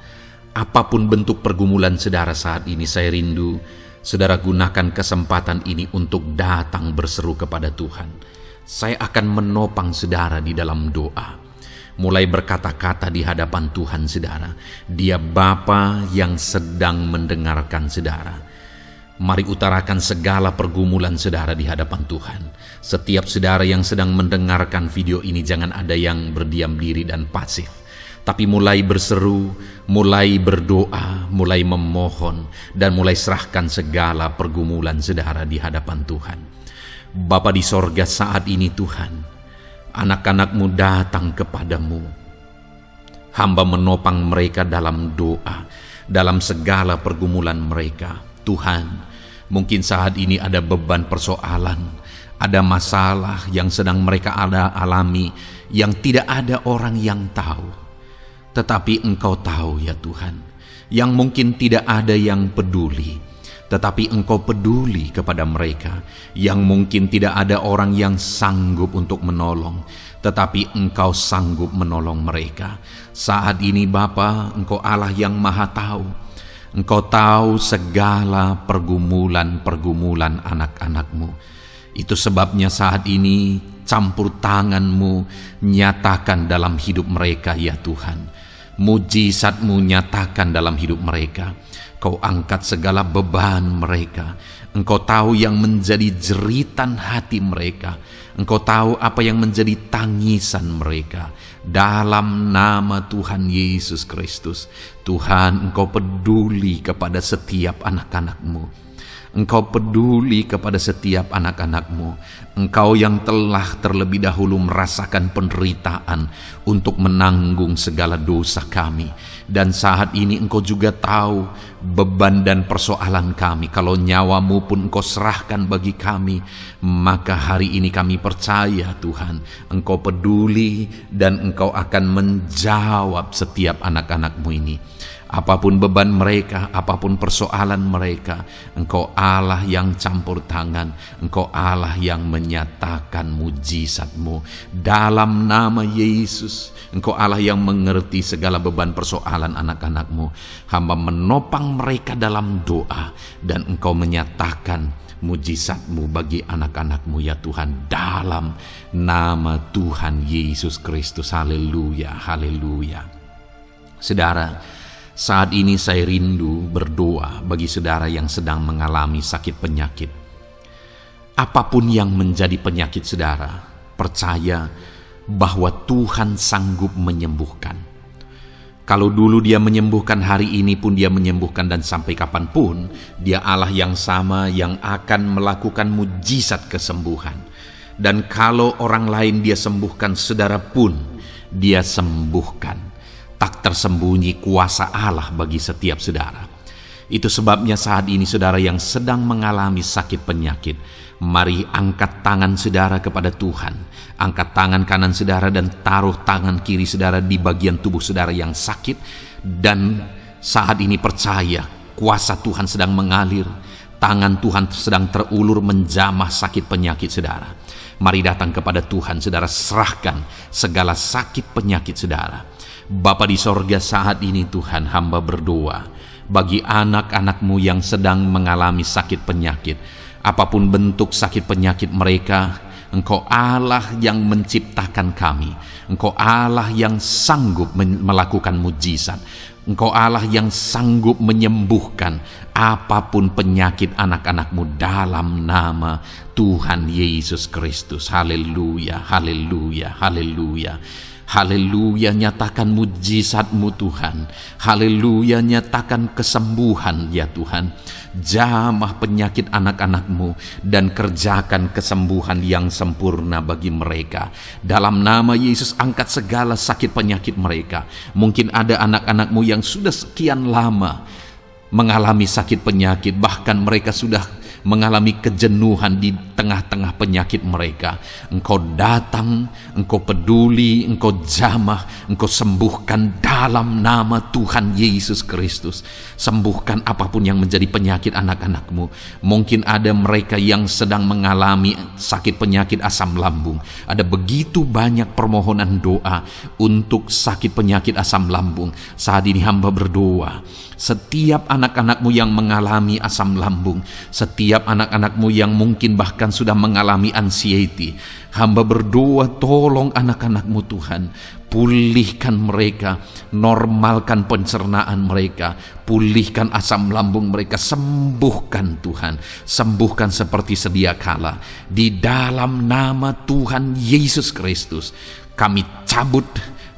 Apapun bentuk pergumulan saudara saat ini, saya rindu saudara gunakan kesempatan ini untuk datang berseru kepada Tuhan. Saya akan menopang saudara di dalam doa. Mulai berkata-kata di hadapan Tuhan saudara. Dia Bapa yang sedang mendengarkan saudara. Mari utarakan segala pergumulan saudara di hadapan Tuhan. Setiap saudara yang sedang mendengarkan video ini, jangan ada yang berdiam diri dan pasif, tapi mulai berseru, mulai berdoa, mulai memohon, dan mulai serahkan segala pergumulan saudara di hadapan Tuhan. Bapa di sorga, saat ini Tuhan, anak-anak-Mu datang kepadamu. Hamba menopang mereka dalam doa, dalam segala pergumulan mereka. Tuhan, mungkin saat ini ada beban persoalan, ada masalah yang sedang mereka alami, yang tidak ada orang yang tahu. Tetapi Engkau tahu ya Tuhan, yang mungkin tidak ada yang peduli, tetapi Engkau peduli kepada mereka. Yang mungkin tidak ada orang yang sanggup untuk menolong, tetapi Engkau sanggup menolong mereka. Saat ini Bapa, Engkau Allah yang Maha Tahu. Engkau tahu segala pergumulan-pergumulan anak-anak-Mu. Itu sebabnya saat ini campur tangan-Mu nyatakan dalam hidup mereka ya Tuhan. Mujizat-Mu nyatakan dalam hidup mereka. Kau angkat segala beban mereka. Engkau tahu yang menjadi jeritan hati mereka. Engkau tahu apa yang menjadi tangisan mereka. Dalam nama Tuhan Yesus Kristus, Tuhan, Engkau peduli kepada setiap anak-anak-Mu. Engkau peduli kepada setiap anak-anak-Mu. Engkau yang telah terlebih dahulu merasakan penderitaan untuk menanggung segala dosa kami. Dan saat ini Engkau juga tahu beban dan persoalan kami. Kalau nyawa-Mu pun Engkau serahkan bagi kami, maka hari ini kami percaya Tuhan, Engkau peduli dan Engkau akan menjawab setiap anak-anak-Mu ini. Apapun beban mereka, apapun persoalan mereka, Engkau Allah yang campur tangan, Engkau Allah yang menyatakan mujizat-Mu. Dalam nama Yesus, Engkau Allah yang mengerti segala beban persoalan anak-anak-Mu. Hamba menopang mereka dalam doa, dan Engkau menyatakan mujizat-Mu bagi anak-anak-Mu ya Tuhan, dalam nama Tuhan Yesus Kristus. Haleluya, haleluya. Saudara, saat ini saya rindu berdoa bagi saudara yang sedang mengalami sakit penyakit. Apapun yang menjadi penyakit saudara, percaya bahwa Tuhan sanggup menyembuhkan. Kalau dulu Dia menyembuhkan, hari ini pun Dia menyembuhkan, dan sampai kapanpun Dia Allah yang sama yang akan melakukan mujizat kesembuhan. Dan kalau orang lain Dia sembuhkan, saudara pun Dia sembuhkan. Tak tersembunyi kuasa Allah bagi setiap saudara. Itu sebabnya saat ini saudara yang sedang mengalami sakit penyakit, mari angkat tangan saudara kepada Tuhan. Angkat tangan kanan saudara dan taruh tangan kiri saudara di bagian tubuh saudara yang sakit. Dan saat ini percaya kuasa Tuhan sedang mengalir. Tangan Tuhan sedang terulur menjamah sakit penyakit saudara. Mari datang kepada Tuhan saudara, serahkan segala sakit penyakit saudara. Bapa di sorga, saat ini Tuhan hamba berdoa bagi anak-anak-Mu yang sedang mengalami sakit penyakit. Apapun bentuk sakit penyakit mereka, Engkau Allah yang menciptakan kami. Engkau Allah yang sanggup melakukan mujizat. Engkau Allah yang sanggup menyembuhkan apapun penyakit anak-anak-Mu dalam nama Tuhan Yesus Kristus. Haleluya, haleluya, haleluya. Haleluya, nyatakan mujizat-Mu Tuhan. Haleluya, nyatakan kesembuhan ya Tuhan. Jamah penyakit anak-anak-Mu dan kerjakan kesembuhan yang sempurna bagi mereka. Dalam nama Yesus, angkat segala sakit penyakit mereka. Mungkin ada anak-anak-Mu yang sudah sekian lama mengalami sakit penyakit, bahkan mereka sudah mengalami kejenuhan di tengah-tengah penyakit mereka. Engkau datang, Engkau peduli, Engkau jamah, Engkau sembuhkan dalam nama Tuhan Yesus Kristus. Sembuhkan apapun yang menjadi penyakit anak-anak-Mu. Mungkin ada mereka yang sedang mengalami sakit penyakit asam lambung. Ada begitu banyak permohonan doa untuk sakit penyakit asam lambung. Saat ini hamba berdoa, setiap anak-anak-Mu yang mengalami asam lambung, setiap anak-anak-Mu yang mungkin bahkan sudah mengalami anxiety, hamba berdoa, tolong anak-anak-Mu Tuhan, pulihkan mereka, normalkan pencernaan mereka, pulihkan asam lambung mereka, sembuhkan Tuhan, sembuhkan seperti sedia kala. Di dalam nama Tuhan Yesus Kristus, kami cabut,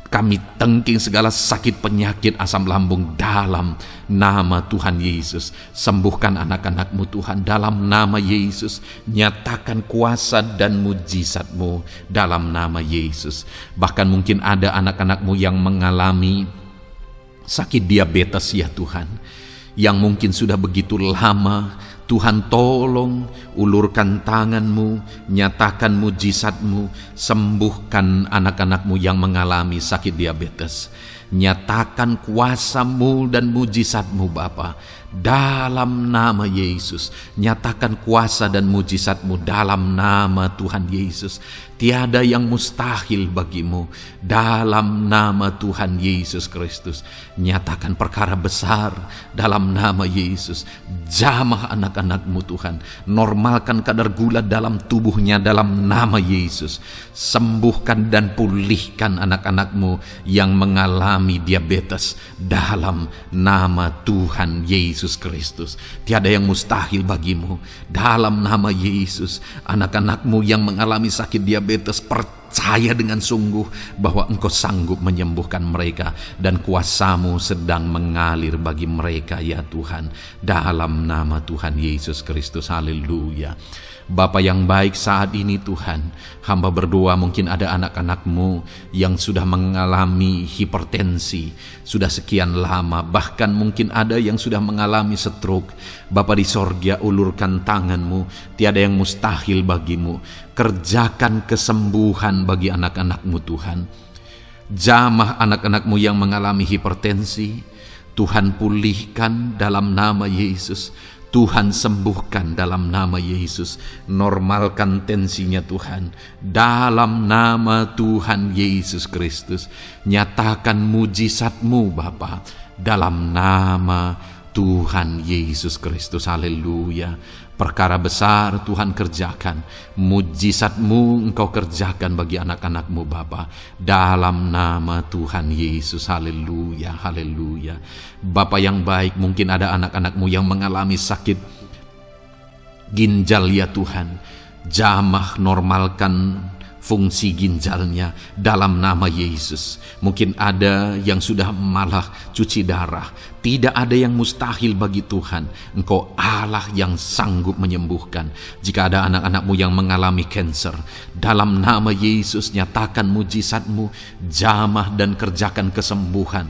kami tengking segala sakit penyakit asam lambung dalam nama Tuhan Yesus. Sembuhkan anak-anak-Mu Tuhan dalam nama Yesus. Nyatakan kuasa dan mujizat-Mu dalam nama Yesus. Bahkan mungkin ada anak-anak-Mu yang mengalami sakit diabetes ya Tuhan, yang mungkin sudah begitu lama. Tuhan tolong ulurkan tangan-Mu, nyatakan mujizat-Mu, sembuhkan anak-anak-Mu yang mengalami sakit diabetes. Nyatakan kuasa-Mu dan mujizat-Mu Bapa dalam nama Yesus. Nyatakan kuasa dan mujizat-Mu dalam nama Tuhan Yesus. Tiada yang mustahil bagi-Mu dalam nama Tuhan Yesus Kristus. Nyatakan perkara besar dalam nama Yesus. Jamah anak-anak-Mu Tuhan. Normalkan kadar gula dalam tubuhnya dalam nama Yesus. Sembuhkan dan pulihkan anak-anak-Mu yang mengalami diabetes dalam nama Tuhan Yesus Kristus. Tiada yang mustahil bagi-Mu dalam nama Yesus. Anak-anak-Mu yang mengalami sakit diabetes, percaya percaya dengan sungguh bahwa Engkau sanggup menyembuhkan mereka, dan kuasa-Mu sedang mengalir bagi mereka ya Tuhan, dalam nama Tuhan Yesus Kristus. Haleluya. Bapa yang baik, saat ini Tuhan, hamba berdoa mungkin ada anak-anak-Mu yang sudah mengalami hipertensi sudah sekian lama, bahkan mungkin ada yang sudah mengalami stroke. Bapa di sorga, ulurkan tangan-Mu, tiada yang mustahil bagi-Mu. Kerjakan kesembuhan bagi anak-anak-Mu Tuhan. Jamah anak-anak-Mu yang mengalami hipertensi, Tuhan pulihkan dalam nama Yesus. Tuhan sembuhkan dalam nama Yesus. Normalkan tensinya Tuhan, dalam nama Tuhan Yesus Kristus. Nyatakan mujizat-Mu Bapa, dalam nama Tuhan Yesus Kristus. Haleluya. Perkara besar Tuhan kerjakan, mujizat-Mu Engkau kerjakan bagi anak-anak-Mu Bapa, dalam nama Tuhan Yesus. Haleluya, haleluya. Bapa yang baik, mungkin ada anak-anak-Mu yang mengalami sakit ginjal ya Tuhan. Jamah, normalkan fungsi ginjalnya dalam nama Yesus. Mungkin ada yang sudah malah cuci darah. Tidak ada yang mustahil bagi Tuhan. Engkau Allah yang sanggup menyembuhkan. Jika ada anak-anak-Mu yang mengalami kanker, dalam nama Yesus nyatakan mujizat-Mu, jamah dan kerjakan kesembuhan.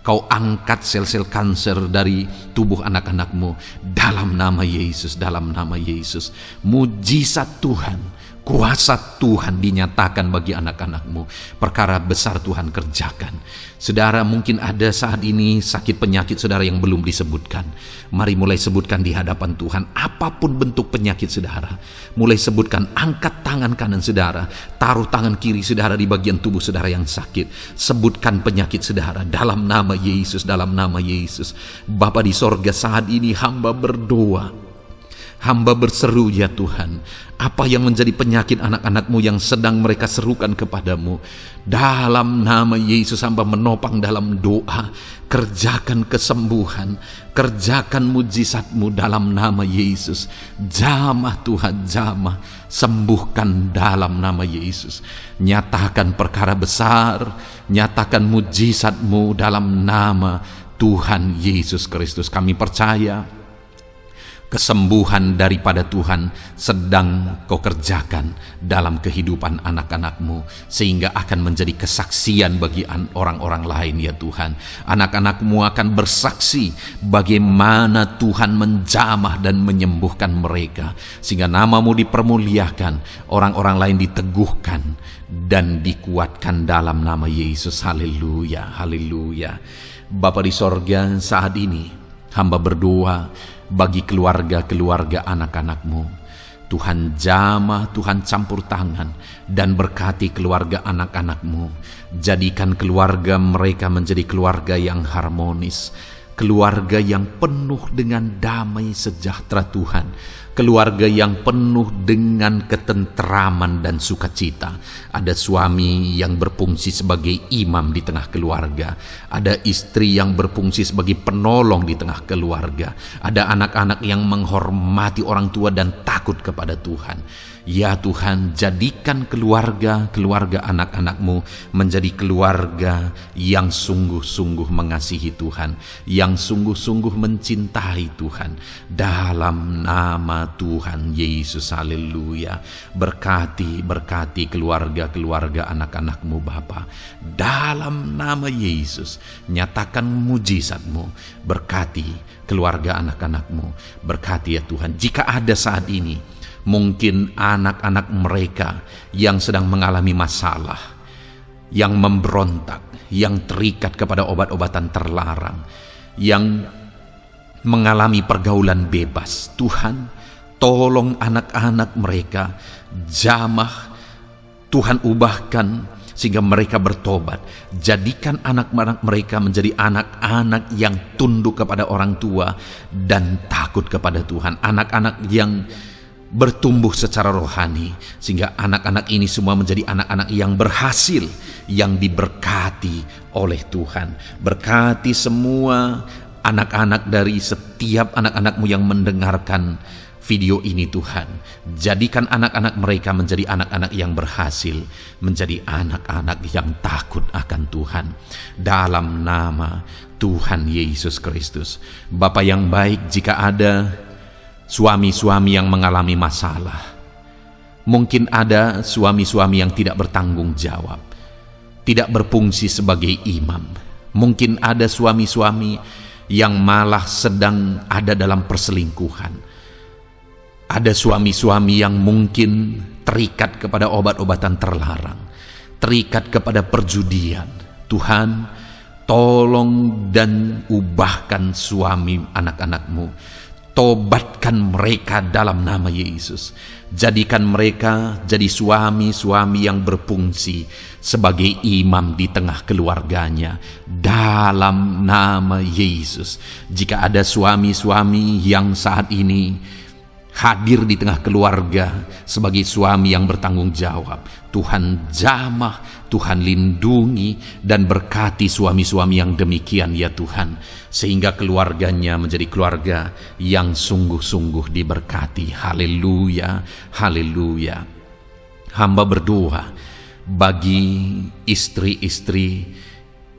Kau angkat sel-sel kanker dari tubuh anak-anak-Mu dalam nama Yesus, dalam nama Yesus. Mujizat Tuhan, kuasa Tuhan dinyatakan bagi anak-anak-Mu. Perkara besar Tuhan kerjakan. Saudara, mungkin ada saat ini sakit penyakit saudara yang belum disebutkan. Mari mulai sebutkan di hadapan Tuhan. Apapun bentuk penyakit saudara, mulai sebutkan. Angkat tangan kanan saudara, taruh tangan kiri saudara di bagian tubuh saudara yang sakit. Sebutkan penyakit saudara dalam nama Yesus, dalam nama Yesus. Bapa di sorga, saat ini hamba berdoa, hamba berseru ya Tuhan, apa yang menjadi penyakit anak-anak-Mu yang sedang mereka serukan kepadamu, dalam nama Yesus hamba menopang dalam doa. Kerjakan kesembuhan, kerjakan mujizat-Mu dalam nama Yesus. Jamah Tuhan, jamah, sembuhkan dalam nama Yesus. Nyatakan perkara besar, nyatakan mujizat-Mu dalam nama Tuhan Yesus Kristus. Kami percaya kesembuhan daripada Tuhan sedang Kau kerjakan dalam kehidupan anak-anak-Mu, sehingga akan menjadi kesaksian bagi orang-orang lain ya Tuhan. Anak-anak-Mu akan bersaksi bagaimana Tuhan menjamah dan menyembuhkan mereka, sehingga nama-Mu dipermuliakan, orang-orang lain diteguhkan dan dikuatkan dalam nama Yesus. Haleluya, haleluya. Bapa di sorga, saat ini hamba berdoa bagi keluarga-keluarga anak-anak-Mu. Tuhan jamah, Tuhan campur tangan dan berkati keluarga anak-anak-Mu. Jadikan keluarga mereka menjadi keluarga yang harmonis, keluarga yang penuh dengan damai sejahtera Tuhan, keluarga yang penuh dengan ketentraman dan sukacita. Ada suami yang berfungsi sebagai imam di tengah keluarga, ada istri yang berfungsi sebagai penolong di tengah keluarga, ada anak-anak yang menghormati orang tua dan takut kepada Tuhan. Ya Tuhan, jadikan keluarga anak-anak-Mu menjadi keluarga yang sungguh-sungguh mengasihi Tuhan, yang sungguh-sungguh mencintai Tuhan, dalam nama Tuhan Yesus. Haleluya. Berkati keluarga anak-anak-Mu Bapa, dalam nama Yesus. Nyatakan mujizat-Mu, berkati keluarga anak-anak-Mu, berkati ya Tuhan. Jika ada saat ini mungkin anak-anak mereka yang sedang mengalami masalah, yang memberontak, yang terikat kepada obat-obatan terlarang, yang mengalami pergaulan bebas, Tuhan tolong anak-anak mereka, jamah Tuhan, ubahkan sehingga mereka bertobat. Jadikan anak-anak mereka menjadi anak-anak yang tunduk kepada orang tua dan takut kepada Tuhan, anak-anak yang bertumbuh secara rohani, sehingga anak-anak ini semua menjadi anak-anak yang berhasil, yang diberkati oleh Tuhan. Berkati semua anak-anak dari setiap anak-anak-Mu yang mendengarkan video ini Tuhan. Jadikan anak-anak mereka menjadi anak-anak yang berhasil, menjadi anak-anak yang takut akan Tuhan. Dalam nama Tuhan Yesus Kristus. Bapa yang baik, jika ada suami-suami yang mengalami masalah, mungkin ada suami-suami yang tidak bertanggung jawab, tidak berfungsi sebagai imam. Mungkin ada suami-suami yang malah sedang ada dalam perselingkuhan. Ada suami-suami yang mungkin terikat kepada obat-obatan terlarang, terikat kepada perjudian. Tuhan, tolong dan ubahkan suami anak-anak-Mu. Tobatkan mereka dalam nama Yesus. Jadikan mereka jadi suami-suami yang berfungsi sebagai imam di tengah keluarganya dalam nama Yesus. Jika ada suami-suami yang saat ini hadir di tengah keluarga sebagai suami yang bertanggung jawab, Tuhan jamah, Tuhan lindungi dan berkati suami-suami yang demikian ya Tuhan, sehingga keluarganya menjadi keluarga yang sungguh-sungguh diberkati. Haleluya, haleluya. Hamba berdoa bagi istri-istri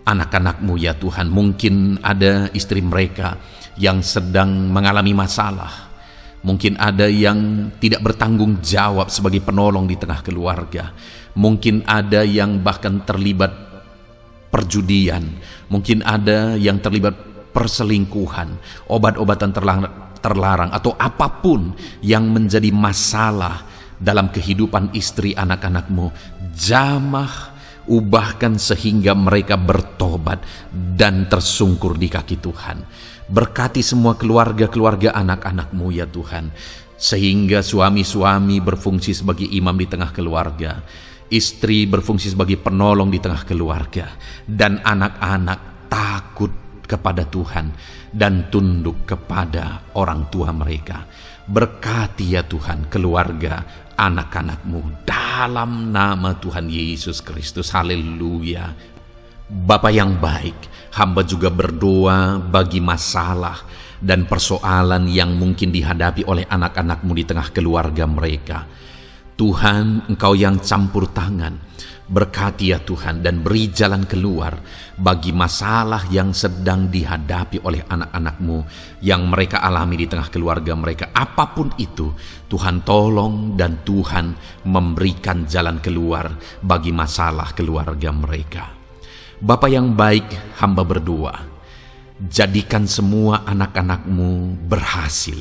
anak-anak-Mu ya Tuhan. Mungkin ada istri mereka yang sedang mengalami masalah. Mungkin ada yang tidak bertanggung jawab sebagai penolong di tengah keluarga. Mungkin ada yang bahkan terlibat perjudian. Mungkin ada yang terlibat perselingkuhan, obat-obatan terlarang, atau apapun yang menjadi masalah dalam kehidupan istri anak-anak-Mu. Jamah, ubahkan sehingga mereka bertobat dan tersungkur di kaki Tuhan. Berkati semua keluarga-keluarga anak-anak-Mu ya Tuhan, sehingga suami-suami berfungsi sebagai imam di tengah keluarga, istri berfungsi sebagai penolong di tengah keluarga, dan anak-anak takut kepada Tuhan dan tunduk kepada orang tua mereka. Berkati ya Tuhan keluarga anak-anak-Mu dalam nama Tuhan Yesus Kristus. Haleluya. Bapa yang baik, hamba juga berdoa bagi masalah dan persoalan yang mungkin dihadapi oleh anak-anak-Mu di tengah keluarga mereka. Tuhan, Engkau yang campur tangan, berkati ya Tuhan dan beri jalan keluar bagi masalah yang sedang dihadapi oleh anak-anak-Mu yang mereka alami di tengah keluarga mereka. Apapun itu, Tuhan tolong dan Tuhan memberikan jalan keluar bagi masalah keluarga mereka. Bapa yang baik, hamba berdoa, jadikan semua anak-anak-Mu berhasil.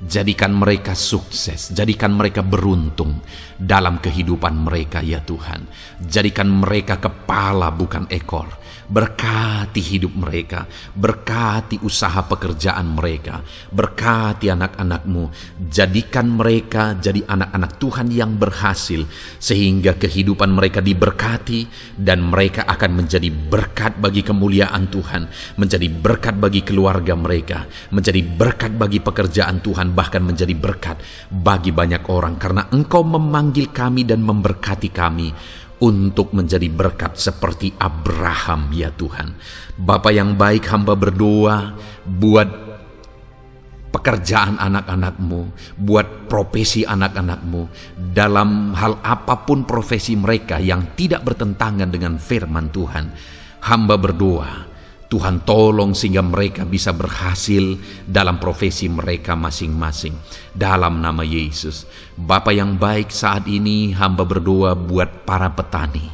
Jadikan mereka sukses, jadikan mereka beruntung dalam kehidupan mereka ya Tuhan. Jadikan mereka kepala bukan ekor. Berkati hidup mereka, berkati usaha pekerjaan mereka, berkati anak-anak-Mu. Jadikan mereka jadi anak-anak Tuhan yang berhasil, sehingga kehidupan mereka diberkati dan mereka akan menjadi berkat bagi kemuliaan Tuhan, menjadi berkat bagi keluarga mereka, menjadi berkat bagi pekerjaan Tuhan, bahkan menjadi berkat bagi banyak orang, karena Engkau memanggil kami dan memberkati kami untuk menjadi berkat seperti Abraham ya Tuhan. Bapa yang baik, hamba berdoa buat pekerjaan anak-anak-Mu, buat profesi anak-anak-Mu, dalam hal apapun profesi mereka yang tidak bertentangan dengan firman Tuhan. Hamba berdoa Tuhan tolong sehingga mereka bisa berhasil dalam profesi mereka masing-masing. Dalam nama Yesus. Bapa yang baik, saat ini hamba berdoa buat para petani.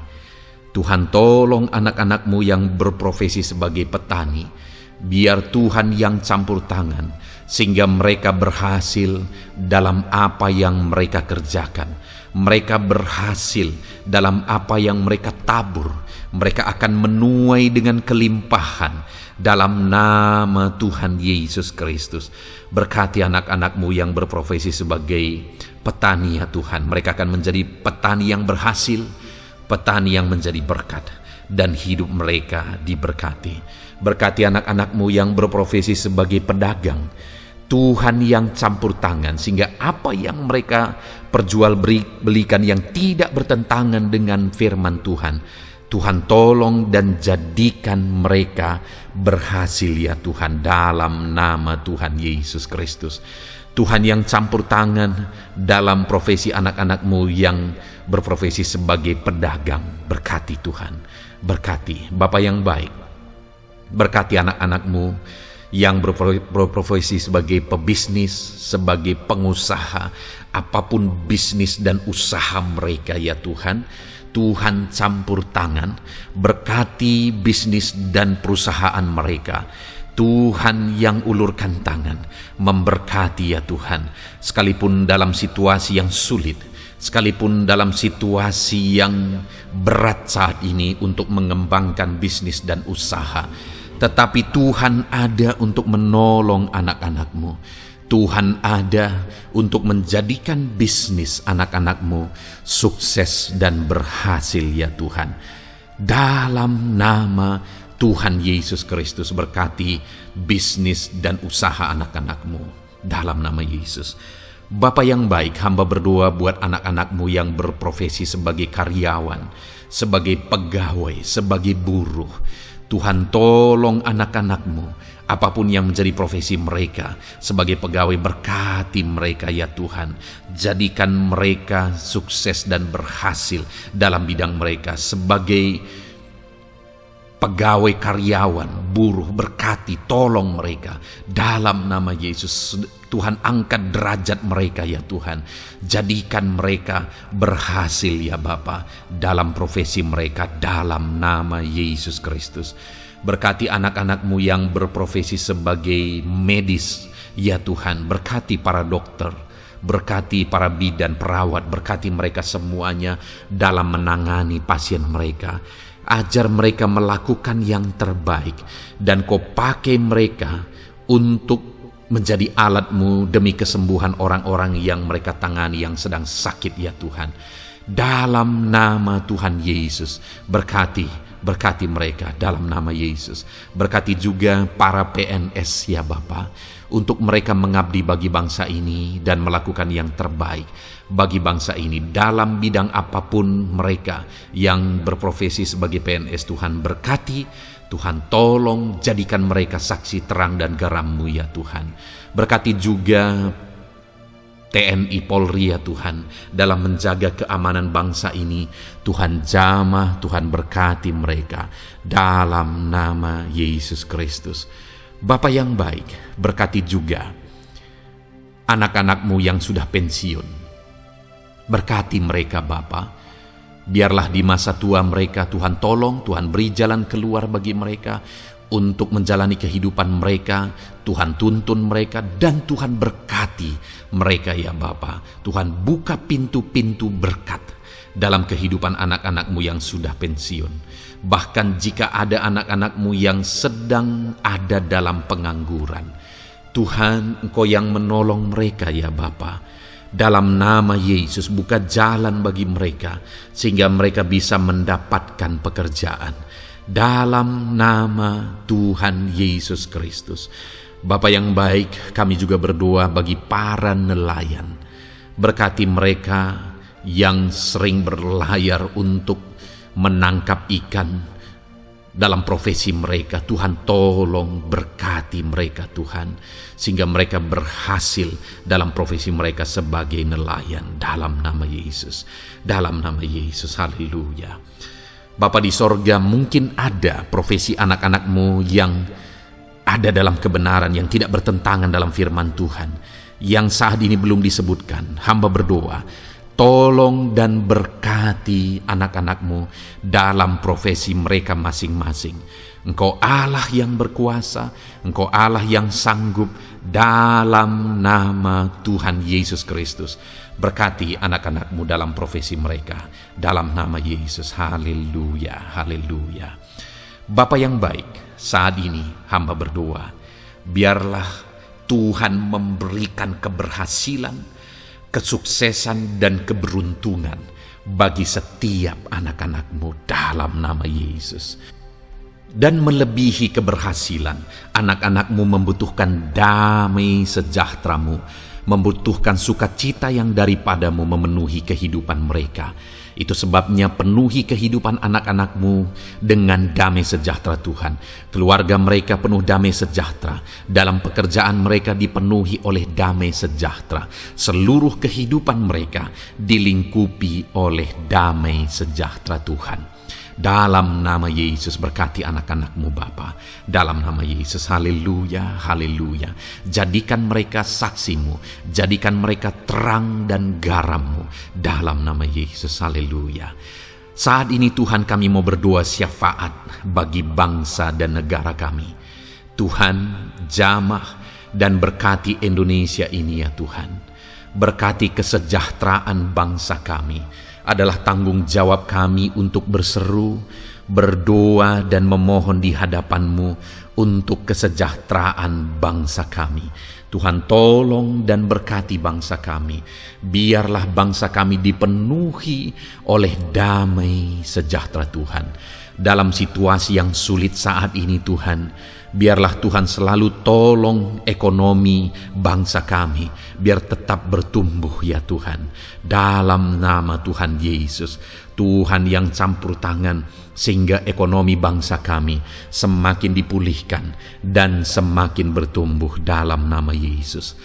Tuhan tolong anak-anak-Mu yang berprofesi sebagai petani. Biar Tuhan yang campur tangan, sehingga mereka berhasil dalam apa yang mereka kerjakan. Mereka berhasil dalam apa yang mereka tabur. Mereka akan menuai dengan kelimpahan dalam nama Tuhan Yesus Kristus. Berkati anak-anak-Mu yang berprofesi sebagai petani ya Tuhan. Mereka akan menjadi petani yang berhasil, petani yang menjadi berkat, dan hidup mereka diberkati. Berkati anak-anak-Mu yang berprofesi sebagai pedagang. Tuhan yang campur tangan, sehingga apa yang mereka perjualbelikan yang tidak bertentangan dengan firman Tuhan, Tuhan tolong dan jadikan mereka berhasil ya Tuhan, dalam nama Tuhan Yesus Kristus. Tuhan yang campur tangan dalam profesi anak-anak-Mu yang berprofesi sebagai pedagang. Berkati Tuhan, berkati Bapa yang baik, berkati anak-anak-Mu yang berprofesi sebagai pebisnis, sebagai pengusaha, apapun bisnis dan usaha mereka ya Tuhan. Tuhan campur tangan, berkati bisnis dan perusahaan mereka. Tuhan yang ulurkan tangan, memberkati ya Tuhan, sekalipun dalam situasi yang sulit, sekalipun dalam situasi yang berat saat ini untuk mengembangkan bisnis dan usaha, tetapi Tuhan ada untuk menolong anak-anak-Mu. Tuhan ada untuk menjadikan bisnis anak-anak-Mu sukses dan berhasil ya Tuhan. Dalam nama Tuhan Yesus Kristus, berkati bisnis dan usaha anak-anak-Mu dalam nama Yesus. Bapa yang baik, hamba berdoa buat anak-anak-Mu yang berprofesi sebagai karyawan, sebagai pegawai, sebagai buruh. Tuhan tolong anak-anak-Mu, apapun yang menjadi profesi mereka, sebagai pegawai berkati mereka ya Tuhan. Jadikan mereka sukses dan berhasil dalam bidang mereka. Sebagai pegawai karyawan, buruh, berkati, tolong mereka dalam nama Yesus. Tuhan angkat derajat mereka ya Tuhan. Jadikan mereka berhasil ya Bapa dalam profesi mereka dalam nama Yesus Kristus. Berkati anak-anak-Mu yang berprofesi sebagai medis ya Tuhan. Berkati para dokter, berkati para bidan, perawat, berkati mereka semuanya dalam menangani pasien mereka. Ajar mereka melakukan yang terbaik, dan Kau pakai mereka untuk menjadi alat-Mu demi kesembuhan orang-orang yang mereka tangani yang sedang sakit ya Tuhan. Dalam nama Tuhan Yesus, berkati mereka dalam nama Yesus. Berkati juga para PNS ya Bapa, untuk mereka mengabdi bagi bangsa ini dan melakukan yang terbaik bagi bangsa ini dalam bidang apapun mereka yang berprofesi sebagai PNS. Tuhan berkati, Tuhan tolong jadikan mereka saksi terang dan garam-Mu ya Tuhan. Berkati juga TNI Polri ya Tuhan dalam menjaga keamanan bangsa ini. Tuhan jamah, Tuhan berkati mereka dalam nama Yesus Kristus. Bapa yang baik, berkati juga anak-anak-Mu yang sudah pensiun. Berkati mereka Bapa. Biarlah di masa tua mereka Tuhan tolong, Tuhan beri jalan keluar bagi mereka untuk menjalani kehidupan mereka. Tuhan tuntun mereka dan Tuhan berkati mereka ya Bapa. Tuhan buka pintu-pintu berkat dalam kehidupan anak-anak-Mu yang sudah pensiun. Bahkan jika ada anak-anak-Mu yang sedang ada dalam pengangguran, Tuhan Engkau yang menolong mereka ya Bapa. Dalam nama Yesus, buka jalan bagi mereka sehingga mereka bisa mendapatkan pekerjaan. Dalam nama Tuhan Yesus Kristus. Bapa yang baik, kami juga berdoa bagi para nelayan. Berkati mereka yang sering berlayar untuk menangkap ikan dalam profesi mereka. Tuhan tolong berkati mereka Tuhan, sehingga mereka berhasil dalam profesi mereka sebagai nelayan dalam nama Yesus. Dalam nama Yesus, haleluya. Bapa di sorga, mungkin ada profesi anak-anak-Mu yang ada dalam kebenaran, yang tidak bertentangan dalam firman Tuhan, yang saat ini belum disebutkan. Hamba berdoa, tolong dan berkati anak-anak-Mu dalam profesi mereka masing-masing. Engkau Allah yang berkuasa, Engkau Allah yang sanggup, dalam nama Tuhan Yesus Kristus. Berkati anak-anak-Mu dalam profesi mereka, dalam nama Yesus. Haleluya, haleluya. Bapa yang baik, saat ini hamba berdoa, biarlah Tuhan memberikan keberhasilan, kesuksesan dan keberuntungan bagi setiap anak-anak-Mu dalam nama Yesus. Dan melebihi keberhasilan, anak-anak-Mu membutuhkan damai sejahtera-Mu, membutuhkan sukacita yang daripada-Mu memenuhi kehidupan mereka. Itu sebabnya penuhi kehidupan anak-anak-Mu dengan damai sejahtera Tuhan. Keluarga mereka penuh damai sejahtera. Dalam pekerjaan mereka dipenuhi oleh damai sejahtera. Seluruh kehidupan mereka dilingkupi oleh damai sejahtera Tuhan. Dalam nama Yesus berkati anak-anak-Mu Bapa. Dalam nama Yesus, haleluya, haleluya. Jadikan mereka saksi-Mu, jadikan mereka terang dan garam-Mu. Dalam nama Yesus, haleluya. Saat ini Tuhan, kami mau berdoa syafaat bagi bangsa dan negara kami. Tuhan, jamah dan berkati Indonesia ini ya Tuhan. Berkati kesejahteraan bangsa kami. Adalah tanggung jawab kami untuk berseru, berdoa dan memohon di hadapan-Mu untuk kesejahteraan bangsa kami. Tuhan, tolong dan berkati bangsa kami. Biarlah bangsa kami dipenuhi oleh damai sejahtera Tuhan. Dalam situasi yang sulit saat ini Tuhan, biarlah Tuhan selalu tolong ekonomi bangsa kami, biar tetap bertumbuh ya Tuhan. Dalam nama Tuhan Yesus, Tuhan yang campur tangan, sehingga ekonomi bangsa kami semakin dipulihkan dan semakin bertumbuh dalam nama Yesus.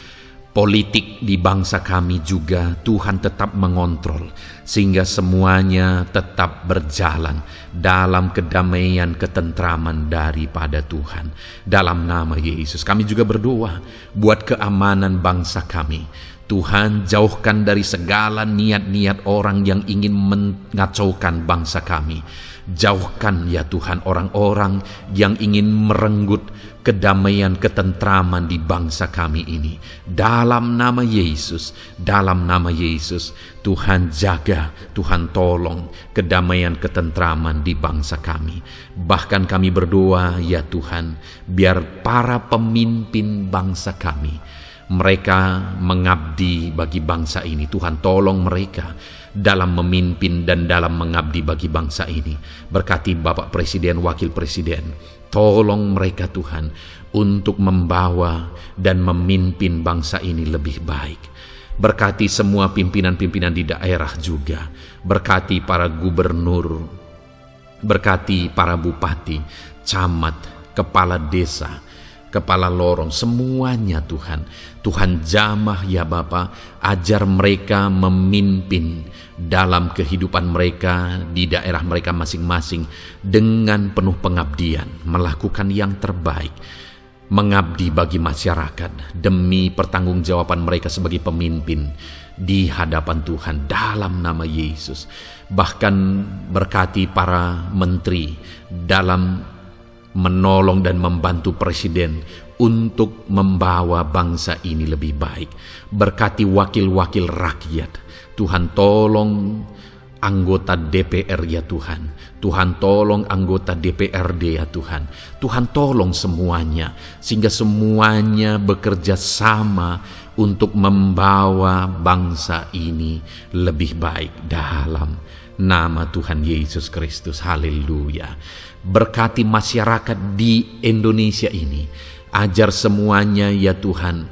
Politik di bangsa kami juga Tuhan tetap mengontrol, sehingga semuanya tetap berjalan dalam kedamaian ketentraman daripada Tuhan. Dalam nama Yesus kami juga berdoa buat keamanan bangsa kami. Tuhan, jauhkan dari segala niat-niat orang yang ingin mengacaukan bangsa kami. Jauhkan ya Tuhan orang-orang yang ingin merenggut kedamaian ketentraman di bangsa kami ini. Dalam nama Yesus, dalam nama Yesus, Tuhan jaga, Tuhan tolong kedamaian ketentraman di bangsa kami. Bahkan kami berdoa ya Tuhan, biar para pemimpin bangsa kami, mereka mengabdi bagi bangsa ini. Tuhan tolong mereka dalam memimpin dan dalam mengabdi bagi bangsa ini. Berkati Bapak Presiden, Wakil Presiden, tolong mereka Tuhan untuk membawa dan memimpin bangsa ini lebih baik. Berkati semua pimpinan-pimpinan di daerah juga. Berkati para gubernur, berkati para bupati, camat, kepala desa, kepala lorong, semuanya Tuhan. Tuhan jamah ya Bapa, ajar mereka memimpin dalam kehidupan mereka di daerah mereka masing-masing dengan penuh pengabdian, melakukan yang terbaik, mengabdi bagi masyarakat demi pertanggungjawaban mereka sebagai pemimpin di hadapan Tuhan dalam nama Yesus. Bahkan berkati para menteri dalam menolong dan membantu presiden untuk membawa bangsa ini lebih baik. Berkati wakil-wakil rakyat. Tuhan tolong anggota DPR ya Tuhan. Tuhan tolong anggota DPRD ya Tuhan. Tuhan tolong semuanya, sehingga semuanya bekerja sama untuk membawa bangsa ini lebih baik dalam nama Tuhan Yesus Kristus. Haleluya. Berkati masyarakat di Indonesia ini. Ajar semuanya ya Tuhan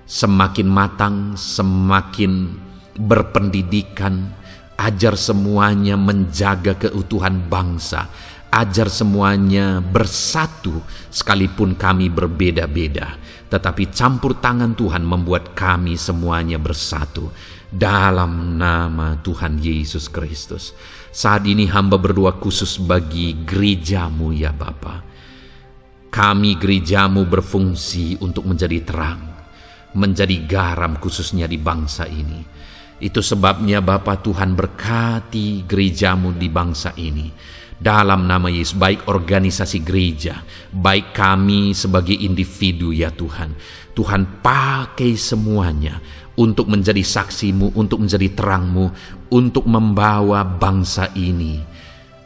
semakin matang, semakin berpendidikan. Ajar semuanya menjaga keutuhan bangsa. Ajar semuanya bersatu sekalipun kami berbeda-beda. Tetapi campur tangan Tuhan membuat kami semuanya bersatu. Dalam nama Tuhan Yesus Kristus. Saat ini hamba berdoa khusus bagi gerejamu ya Bapa. Kami gerejamu berfungsi untuk menjadi terang, menjadi garam khususnya di bangsa ini. Itu sebabnya Bapa Tuhan berkati gerejamu di bangsa ini. Dalam nama Yesus, baik organisasi gereja, baik kami sebagai individu ya Tuhan. Tuhan pakai semuanya untuk menjadi saksimu, untuk menjadi terangmu, untuk membawa bangsa ini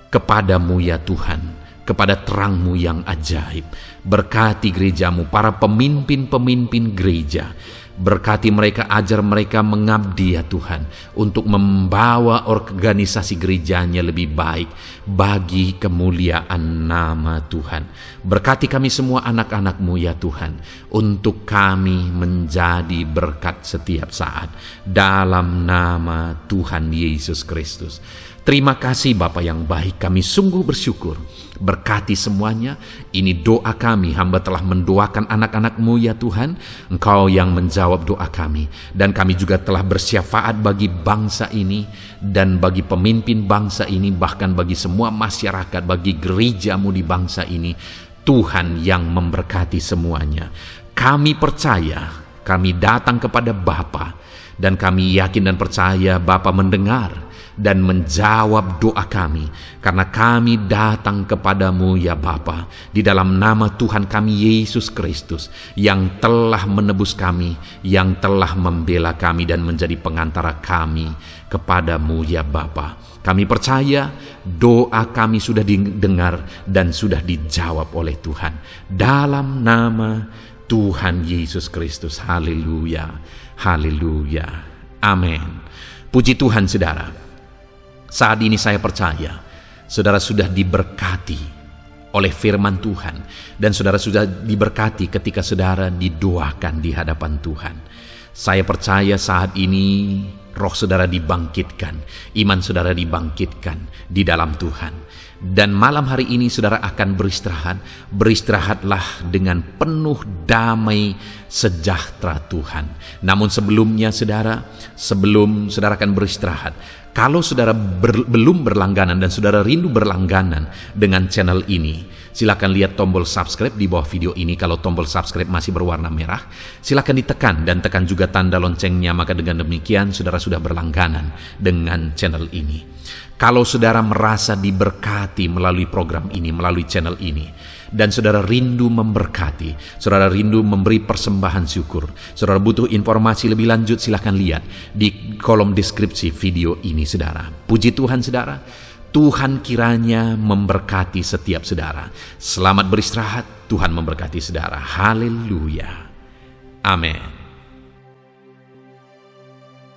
kepadamu ya Tuhan, kepada terangmu yang ajaib. Berkati gerejamu, para pemimpin-pemimpin gereja. Berkati mereka, ajar mereka mengabdi ya Tuhan, untuk membawa organisasi gerejanya lebih baik bagi kemuliaan nama Tuhan. Berkati kami semua anak-anak-Mu ya Tuhan, untuk kami menjadi berkat setiap saat dalam nama Tuhan Yesus Kristus. Terima kasih Bapa yang baik, kami sungguh bersyukur. Berkati semuanya, ini doa kami, hamba telah mendoakan anak-anak-Mu ya Tuhan, Engkau yang menjawab doa kami. Dan kami juga telah bersyafaat bagi bangsa ini, dan bagi pemimpin bangsa ini, bahkan bagi semua masyarakat, bagi gereja-Mu di bangsa ini, Tuhan yang memberkati semuanya. Kami percaya, kami datang kepada Bapa, dan kami yakin dan percaya Bapa mendengar dan menjawab doa kami, karena kami datang kepadamu ya Bapa, di dalam nama Tuhan kami Yesus Kristus, yang telah menebus kami, yang telah membela kami dan menjadi pengantara kami kepadamu ya Bapa. Kami percaya doa kami sudah didengar dan sudah dijawab oleh Tuhan, dalam nama Tuhan Yesus Kristus. Haleluya, haleluya, amin. Puji Tuhan saudara. Saat ini saya percaya saudara sudah diberkati oleh firman Tuhan, dan saudara sudah diberkati ketika saudara didoakan di hadapan Tuhan. Saya percaya saat ini roh saudara dibangkitkan, iman saudara dibangkitkan di dalam Tuhan. Dan malam hari ini saudara akan beristirahat. Beristirahatlah dengan penuh damai sejahtera Tuhan. Namun sebelumnya saudara, sebelum saudara akan beristirahat, kalau saudara belum berlangganan dan saudara rindu berlangganan dengan channel ini, silakan lihat tombol subscribe di bawah video ini. Kalau tombol subscribe masih berwarna merah, silakan ditekan dan tekan juga tanda loncengnya, maka dengan demikian saudara sudah berlangganan dengan channel ini. Kalau saudara merasa diberkati melalui program ini, melalui channel ini, dan saudara rindu memberkati, saudara rindu memberi persembahan syukur, saudara butuh informasi lebih lanjut, silakan lihat di kolom deskripsi video ini saudara. Puji Tuhan saudara, Tuhan kiranya memberkati setiap saudara. Selamat beristirahat, Tuhan memberkati saudara. Haleluya, amin.